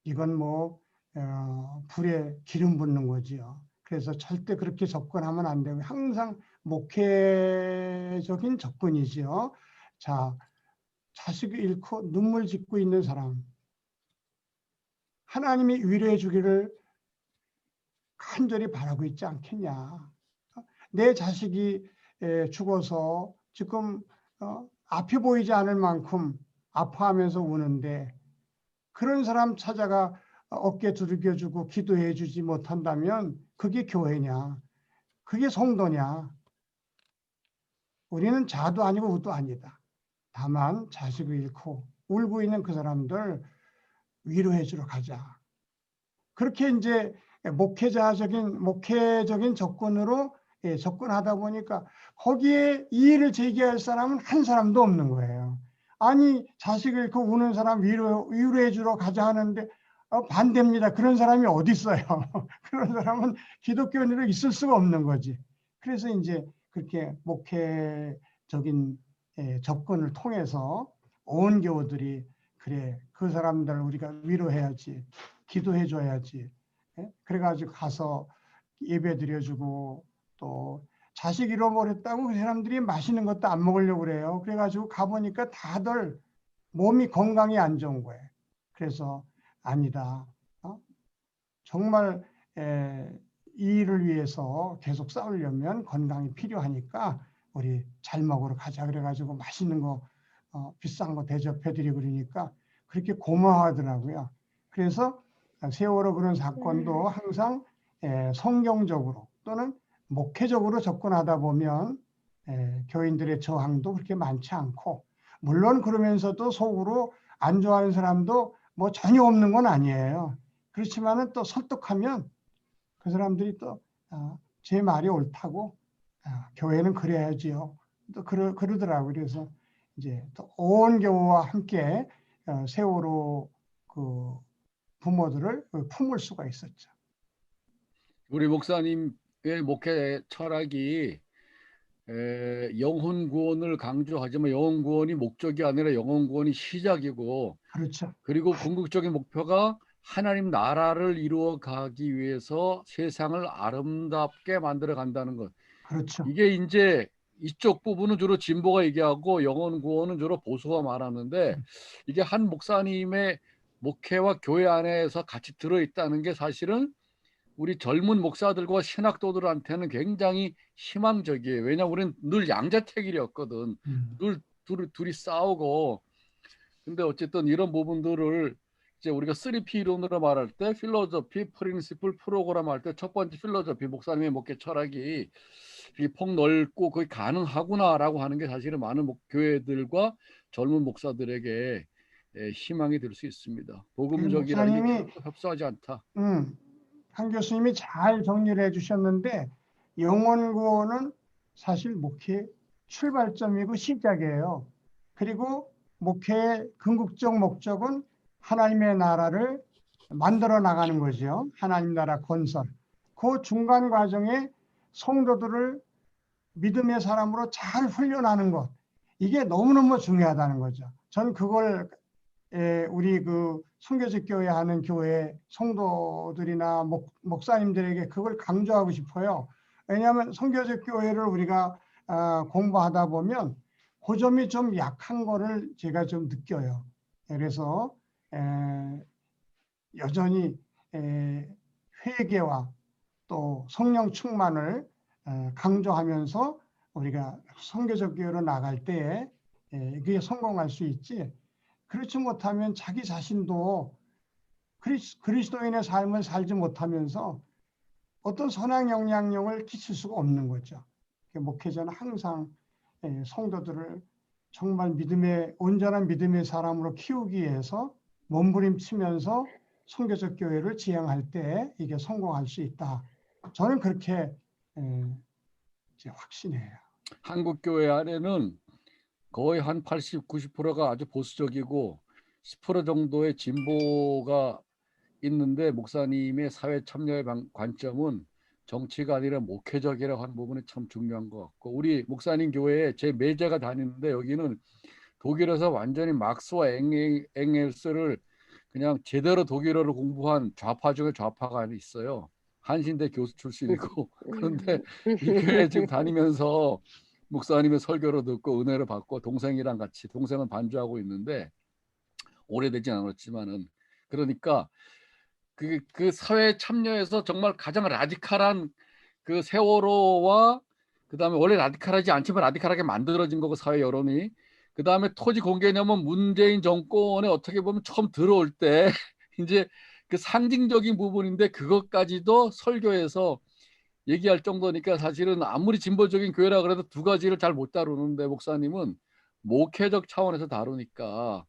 이건 뭐 불에 기름 붓는 거지요. 그래서 절대 그렇게 접근하면 안 되고 항상 목회적인 접근이지요. 자, 자식을 잃고 눈물 짓고 있는 사람, 하나님이 위로해 주기를 간절히 바라고 있지 않겠냐. 내 자식이 죽어서 지금 앞이 보이지 않을 만큼 아파하면서 우는데 그런 사람 찾아가 어깨 두들겨주고 기도해 주지 못한다면 그게 교회냐? 그게 성도냐? 우리는 자도 아니고 우도 아니다. 다만 자식을 잃고 울고 있는 그 사람들 위로해 주러 가자. 그렇게 이제 목회적인 접근으로 접근하다 보니까 거기에 이의를 제기할 사람은 한 사람도 없는 거예요. 아니 자식을 잃고 우는 사람 위로해 주러 가자 하는데 반대입니다. 그런 사람이 어디 있어요? 그런 사람은 기독교인으로 있을 수가 없는 거지. 그래서 이제 그렇게 목회적인 접근을 통해서 온 교우들이 그래 그 사람들 우리가 위로해야지, 기도해 줘야지. 그래가지고 가서 예배 드려주고 또 자식 잃어버렸다고 그 사람들이 맛있는 것도 안 먹으려고 그래요. 그래가지고 가보니까 다들 몸이 건강이 안 좋은 거예요. 그래서 아니다. 정말 이 일을 위해서 계속 싸우려면 건강이 필요하니까 우리 잘 먹으러 가자. 그래가지고 맛있는 거 비싼 거 대접해드리고 그러니까 그렇게 고마워하더라고요. 그래서 세월호 그런 사건도 항상 성경적으로 또는 목회적으로 접근하다 보면 교인들의 저항도 그렇게 많지 않고 물론 그러면서도 속으로 안 좋아하는 사람도 뭐 전혀 없는 건 아니에요. 그렇지만은 또 설득하면 그 사람들이 또 제 말이 옳다고 교회는 그래야지요. 또 그러더라고요. 그래서 이제 또 온 교우와 함께 세월호 그 부모들을 품을 수가 있었죠. 우리 목사님의 목회 철학이 영혼 구원을 강조하지만 영혼 구원이 목적이 아니라 영혼 구원이 시작이고 그렇죠. 그리고 궁극적인 목표가 하나님 나라를 이루어 가기 위해서 세상을 아름답게 만들어 간다는 것. 그렇죠. 이게 이제 이쪽 부분은 주로 진보가 얘기하고 영혼 구원은 주로 보수가 말하는데 이게 한 목사님의 목회와 교회 안에서 같이 들어있다는 게 사실은 우리 젊은 목사들과 신학도들한테는 굉장히 희망적이에요. 왜냐하면 우리는 늘 양자택일이었거든. 늘 둘이 싸우고. 근데 어쨌든 이런 부분들을 이제 우리가 3P 이론으로 말할 때 필로소피, 프린시플, 프로그램 할 때 첫 번째 필로소피 목사님의 목회 철학이 폭넓고 그게 가능하구나라고 하는 게 사실은 많은 교회들과 젊은 목사들에게 희망이 될 수 있습니다. 복음적이라는 게 목사님이 결코 협소하지 않다. 한 교수님이 잘 정리를 해주셨는데 영혼 구원은 사실 목회의 출발점이고 시작이에요. 그리고 목회의 궁극적 목적은 하나님의 나라를 만들어 나가는 거죠. 하나님 나라 건설. 그 중간 과정에 성도들을 믿음의 사람으로 잘 훈련하는 것. 이게 너무너무 중요하다는 거죠. 전 그걸 우리 그 순교적 교회 하는 교회 성도들이나 목사님들에게 그걸 강조하고 싶어요. 왜냐하면 순교적 교회를 우리가 공부하다 보면 그 점이 좀 약한 거를 제가 좀 느껴요. 그래서 여전히 회개와 또 성령 충만을 강조하면서 우리가 순교적 교회로 나갈 때에 그게 성공할 수 있지. 그렇지 못하면 자기 자신도 그리스도인의 삶을 살지 못하면서 어떤 선한 영향력을 끼칠 수가 없는 거죠. 목회자는 항상 성도들을 정말 온전한 믿음의 사람으로 키우기 위해서 몸부림치면서 선교적 교회를 지향할 때 이게 성공할 수 있다. 저는 그렇게 이제 확신해요. 한국 교회 안에는 거의 한 80, 90%가 아주 보수적이고 10% 정도의 진보가 있는데 목사님의 사회 참여의 관점은 정치가 아니라 목회적이라고 하는 부분이 참 중요한 것 같고 우리 목사님 교회에 제 매제가 다니는데 여기는 독일에서 완전히 막스와 엥겔스를 그냥 제대로 독일어를 공부한 좌파 중에 좌파가 있어요. 한신대 교수 출신이고 그런데 이 교회 지금 다니면서 목사님의 설교를 듣고 은혜를 받고 동생이랑 같이 동생은 반주하고 있는데 오래되진 않았지만은 그러니까 그 사회에 참여해서 정말 가장 라디칼한 그 세월호와 그다음에 원래 라디칼하지 않지만 라디칼하게 만들어진 거고 사회 여론이 그다음에 토지 공개념은 문재인 정권에 어떻게 보면 처음 들어올 때 이제 그 상징적인 부분인데 그것까지도 설교에서 얘기할 정도니까 사실은 아무리 진보적인 교회라 그래도 두 가지를 잘 못 다루는데 목사님은 목회적 차원에서 다루니까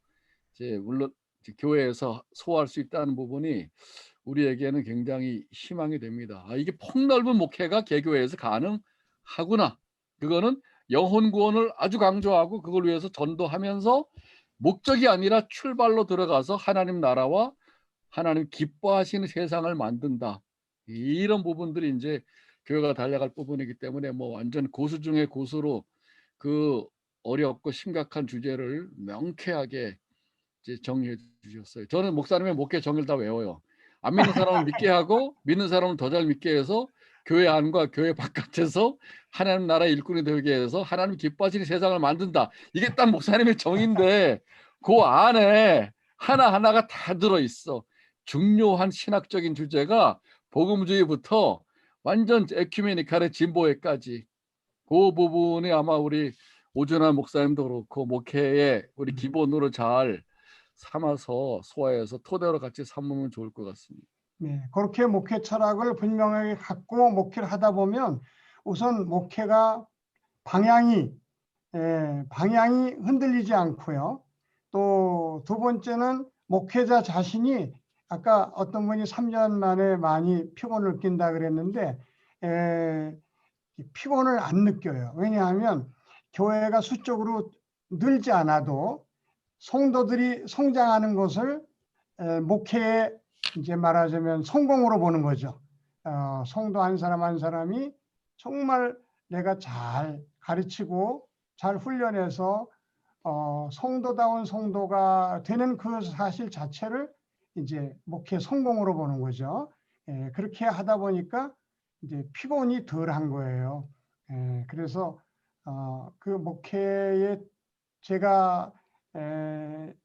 이제 물론 이제 교회에서 소화할 수 있다는 부분이 우리에게는 굉장히 희망이 됩니다. 아, 이게 폭넓은 목회가 개교회에서 가능하구나. 그거는 영혼 구원을 아주 강조하고 그걸 위해서 전도하면서 목적이 아니라 출발로 들어가서 하나님 나라와 하나님 기뻐하시는 세상을 만든다. 이런 부분들이 이제 교회가 달려갈 부분이기 때문에 뭐 완전 고수 중에 고수로 그 어렵고 심각한 주제를 명쾌하게 이제 정리해 주셨어요. 저는 목사님의 목회 정의를 다 외워요. 안 믿는 사람은 믿게 하고 믿는 사람은 더 잘 믿게 해서 교회 안과 교회 바깥에서 하나님 나라 일꾼이 되게 해서 하나님 기뻐하시는 세상을 만든다. 이게 딱 목사님의 정의인데 그 안에 하나하나가 다 들어있어. 중요한 신학적인 주제가 복음주의부터 완전 에큐메니칼의 진보회까지 그 부분이 아마 우리 오준환 목사님도 그렇고 목회의 우리 기본으로 잘 삼아서 소화해서 토대로 같이 삼으면 좋을 것 같습니다. 네, 그렇게 목회 철학을 분명하게 갖고 목회를 하다 보면 우선 목회가 방향이 흔들리지 않고요. 또 두 번째는 목회자 자신이 아까 어떤 분이 3년 만에 많이 피곤을 느낀다 그랬는데 피곤을 안 느껴요. 왜냐하면 교회가 수적으로 늘지 않아도 성도들이 성장하는 것을 목회의 이제 말하자면 성공으로 보는 거죠. 성도 한 사람 한 사람이 정말 내가 잘 가르치고 잘 훈련해서 성도다운 성도가 되는 그 사실 자체를 이제 목회 성공으로 보는 거죠. 그렇게 하다 보니까 이제 피곤이 덜한 거예요. 그래서 그 목회에 제가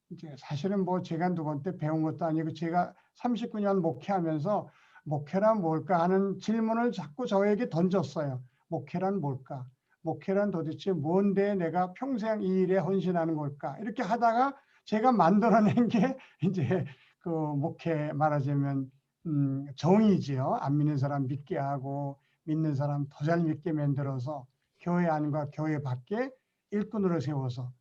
이제 사실은 뭐 제가 누구한테 배운 것도 아니고 제가 39년 목회하면서 목회란 뭘까 하는 질문을 자꾸 저에게 던졌어요. 목회란 뭘까? 목회란 도대체 뭔데 내가 평생 이 일에 헌신하는 걸까? 이렇게 하다가 제가 만들어낸 게 이제 그 목회 말하자면 정의지요. 안 믿는 사람 믿게 하고 믿는 사람 더 잘 믿게 만들어서 교회 안과 교회 밖에 일꾼으로 세워서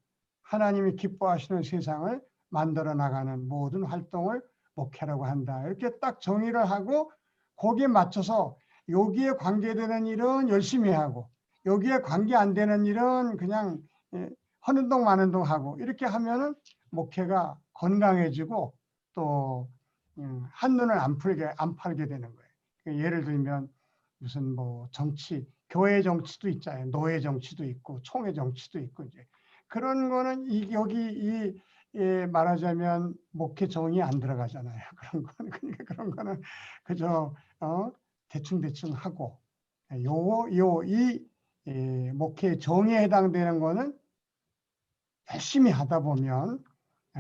하나님이 기뻐하시는 세상을 만들어 나가는 모든 활동을 목회라고 한다. 이렇게 딱 정의를 하고 거기에 맞춰서 여기에 관계되는 일은 열심히 하고 여기에 관계 안 되는 일은 그냥 하는 동 마는 동 하고 이렇게 하면은 목회가 건강해지고 또 한눈을 안 팔게 되는 거예요. 예를 들면 무슨 뭐 정치, 교회 정치도 있잖아요. 노예 정치도 있고 총회 정치도 있고 이제 그런 거는 여기 말하자면 목회 정이 안 들어가잖아요. 그런 거는 그러니까 그런 거는 그저 대충 하고 이 목회 정에 해당되는 거는 열심히 하다 보면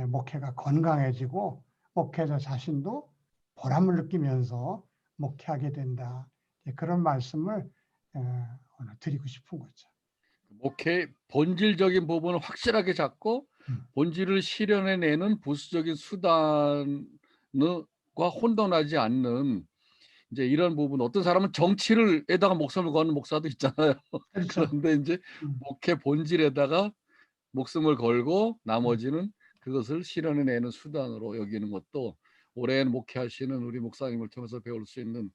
목회가 건강해지고 목회자 자신도 보람을 느끼면서 목회하게 된다. 그런 말씀을 오늘 드리고 싶은 거죠. 목회 본질적인 부분을 확실하게 잡고 본질을 실현해내는 부수적인 수단과 혼돈하지 않는 이제 이런 부분. 어떤 사람은 정치를에다가 목숨을 거는 목사도 있잖아요. 그렇죠. 그런데 이제 목회 본질에다가 목숨을 걸고 나머지는 그것을 실현해내는 수단으로 여기는 것도 오랜 목회하시는 우리 목사님을 통해서 배울 수 있는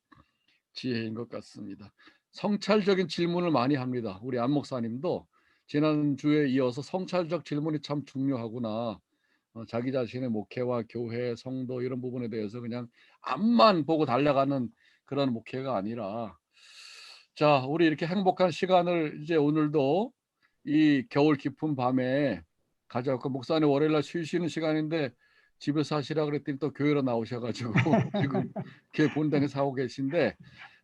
지혜인 것 같습니다. 성찰적인 질문을 많이 합니다. 우리 안 목사님도 지난주에 이어서 성찰적 질문이 참 중요하구나. 자기 자신의 목회와 교회, 성도 이런 부분에 대해서 그냥 앞만 보고 달려가는 그런 목회가 아니라 자, 우리 이렇게 행복한 시간을 이제 오늘도 이 겨울 깊은 밤에 가져왔고 목사님 월요일 날 쉬시는 시간인데 집에서 하시라 그랬더니 또 교회로 나오셔가지고 지금 교회 본당에서 하고 계신데,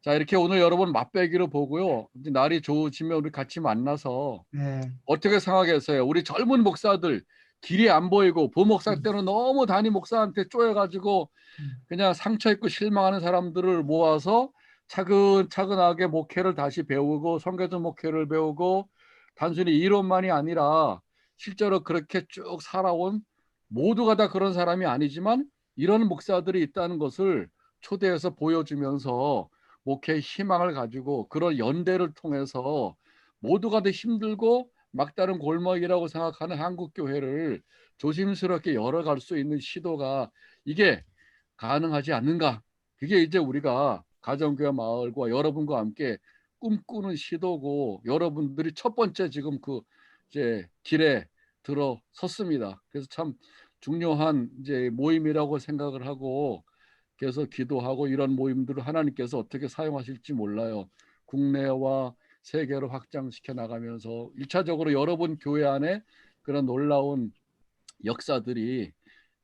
자, 이렇게 오늘 여러분 맛배기로 보고요. 이제 날이 좋으시면 우리 같이 만나서 네. 어떻게 생각하겠어요? 우리 젊은 목사들 길이 안 보이고 부목사 때는 너무 담임 목사한테 쪼여가지고 그냥 상처 입고 실망하는 사람들을 모아서 차근차근하게 목회를 다시 배우고 선교적 목회를 배우고 단순히 이론만이 아니라 실제로 그렇게 쭉 살아온, 모두가 다 그런 사람이 아니지만 이런 목사들이 있다는 것을 초대해서 보여주면서 목회의 희망을 가지고 그런 연대를 통해서 모두가 다 힘들고 막다른 골목이라고 생각하는 한국 교회를 조심스럽게 열어갈 수 있는 시도가 이게 가능하지 않는가? 그게 이제 우리가 가정교회 마을과 여러분과 함께 꿈꾸는 시도고, 여러분들이 첫 번째 지금 그 이제 길에 들어섰습니다. 그래서 참 중요한 이제 모임이라고 생각을 하고 계속 기도하고, 이런 모임들을 하나님께서 어떻게 사용하실지 몰라요. 국내와 세계로 확장시켜 나가면서 1차적으로 여러분 교회 안에 그런 놀라운 역사들이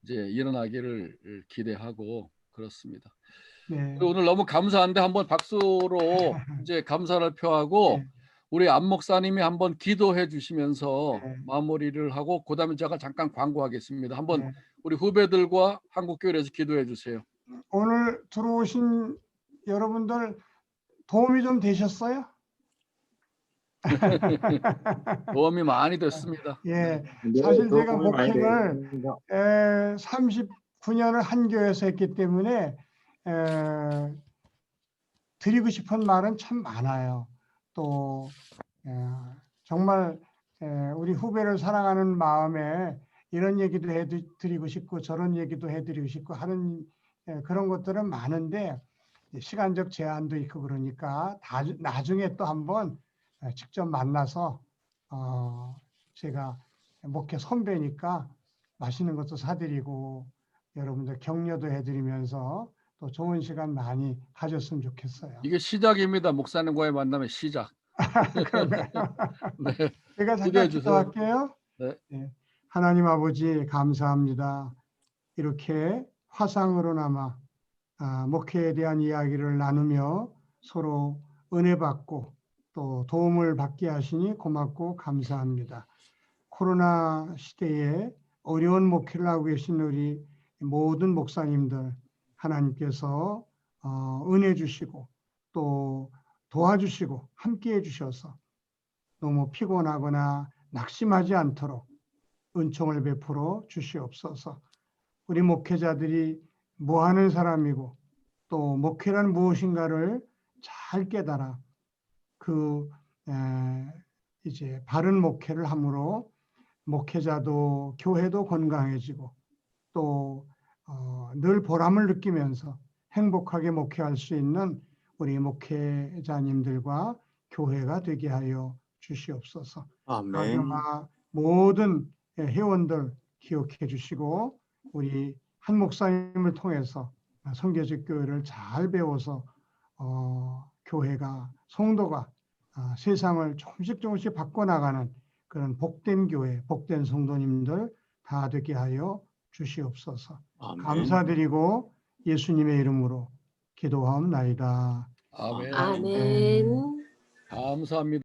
이제 일어나기를 기대하고 그렇습니다. 네. 오늘 너무 감사한데 한번 박수로 이제 감사를 표하고 네. 우리 안 목사님이 한번 기도해 주시면서 네. 마무리를 하고 그다음에 제가 잠깐 광고하겠습니다. 한번 네. 우리 후배들과 한국교회에서 기도해 주세요. 오늘 들어오신 여러분들 도움이 좀 되셨어요? 도움이 많이 됐습니다. 예, 네, 사실 제가 도움이 많이 목회를 됐습니다. 39년을 한 교회에서 했기 때문에 드리고 싶은 말은 참 많아요. 또 정말 우리 후배를 사랑하는 마음에 이런 얘기도 해드리고 싶고 저런 얘기도 해드리고 싶고 하는 그런 것들은 많은데 시간적 제한도 있고 그러니까 나중에 또 한번 직접 만나서 제가 목회 선배니까 맛있는 것도 사드리고 여러분들 격려도 해드리면서 또 좋은 시간 많이 가졌으면 좋겠어요. 이게 시작입니다. 목사님과의 만남의 시작. 그런가요? 네, 제가 기도해 잠깐 주세요. 기도할게요. 네. 네. 하나님 아버지 감사합니다. 이렇게 화상으로나마 목회에 대한 이야기를 나누며 서로 은혜 받고 또 도움을 받게 하시니 고맙고 감사합니다. 코로나 시대에 어려운 목회를 하고 계신 우리 모든 목사님들 하나님께서 은혜 주시고 또 도와주시고 함께해 주셔서 너무 피곤하거나 낙심하지 않도록 은총을 베풀어 주시옵소서. 우리 목회자들이 뭐 하는 사람이고 또 목회란 무엇인가를 잘 깨달아 이제 바른 목회를 함으로 목회자도 교회도 건강해지고 또 늘 보람을 느끼면서 행복하게 목회할 수 있는 우리 목회자님들과 교회가 되게 하여 주시옵소서. 아멘. 가정아 모든 회원들 기억해 주시고 우리 한 목사님을 통해서 선교적 교회를 잘 배워서 교회가 성도가 세상을 조금씩 바꿔나가는 그런 복된 교회, 복된 성도님들 다 되게 하여 주시옵소서. 아멘. 감사드리고 예수님의 이름으로 기도하옵나이다. 아멘. 아멘. 감사합니다.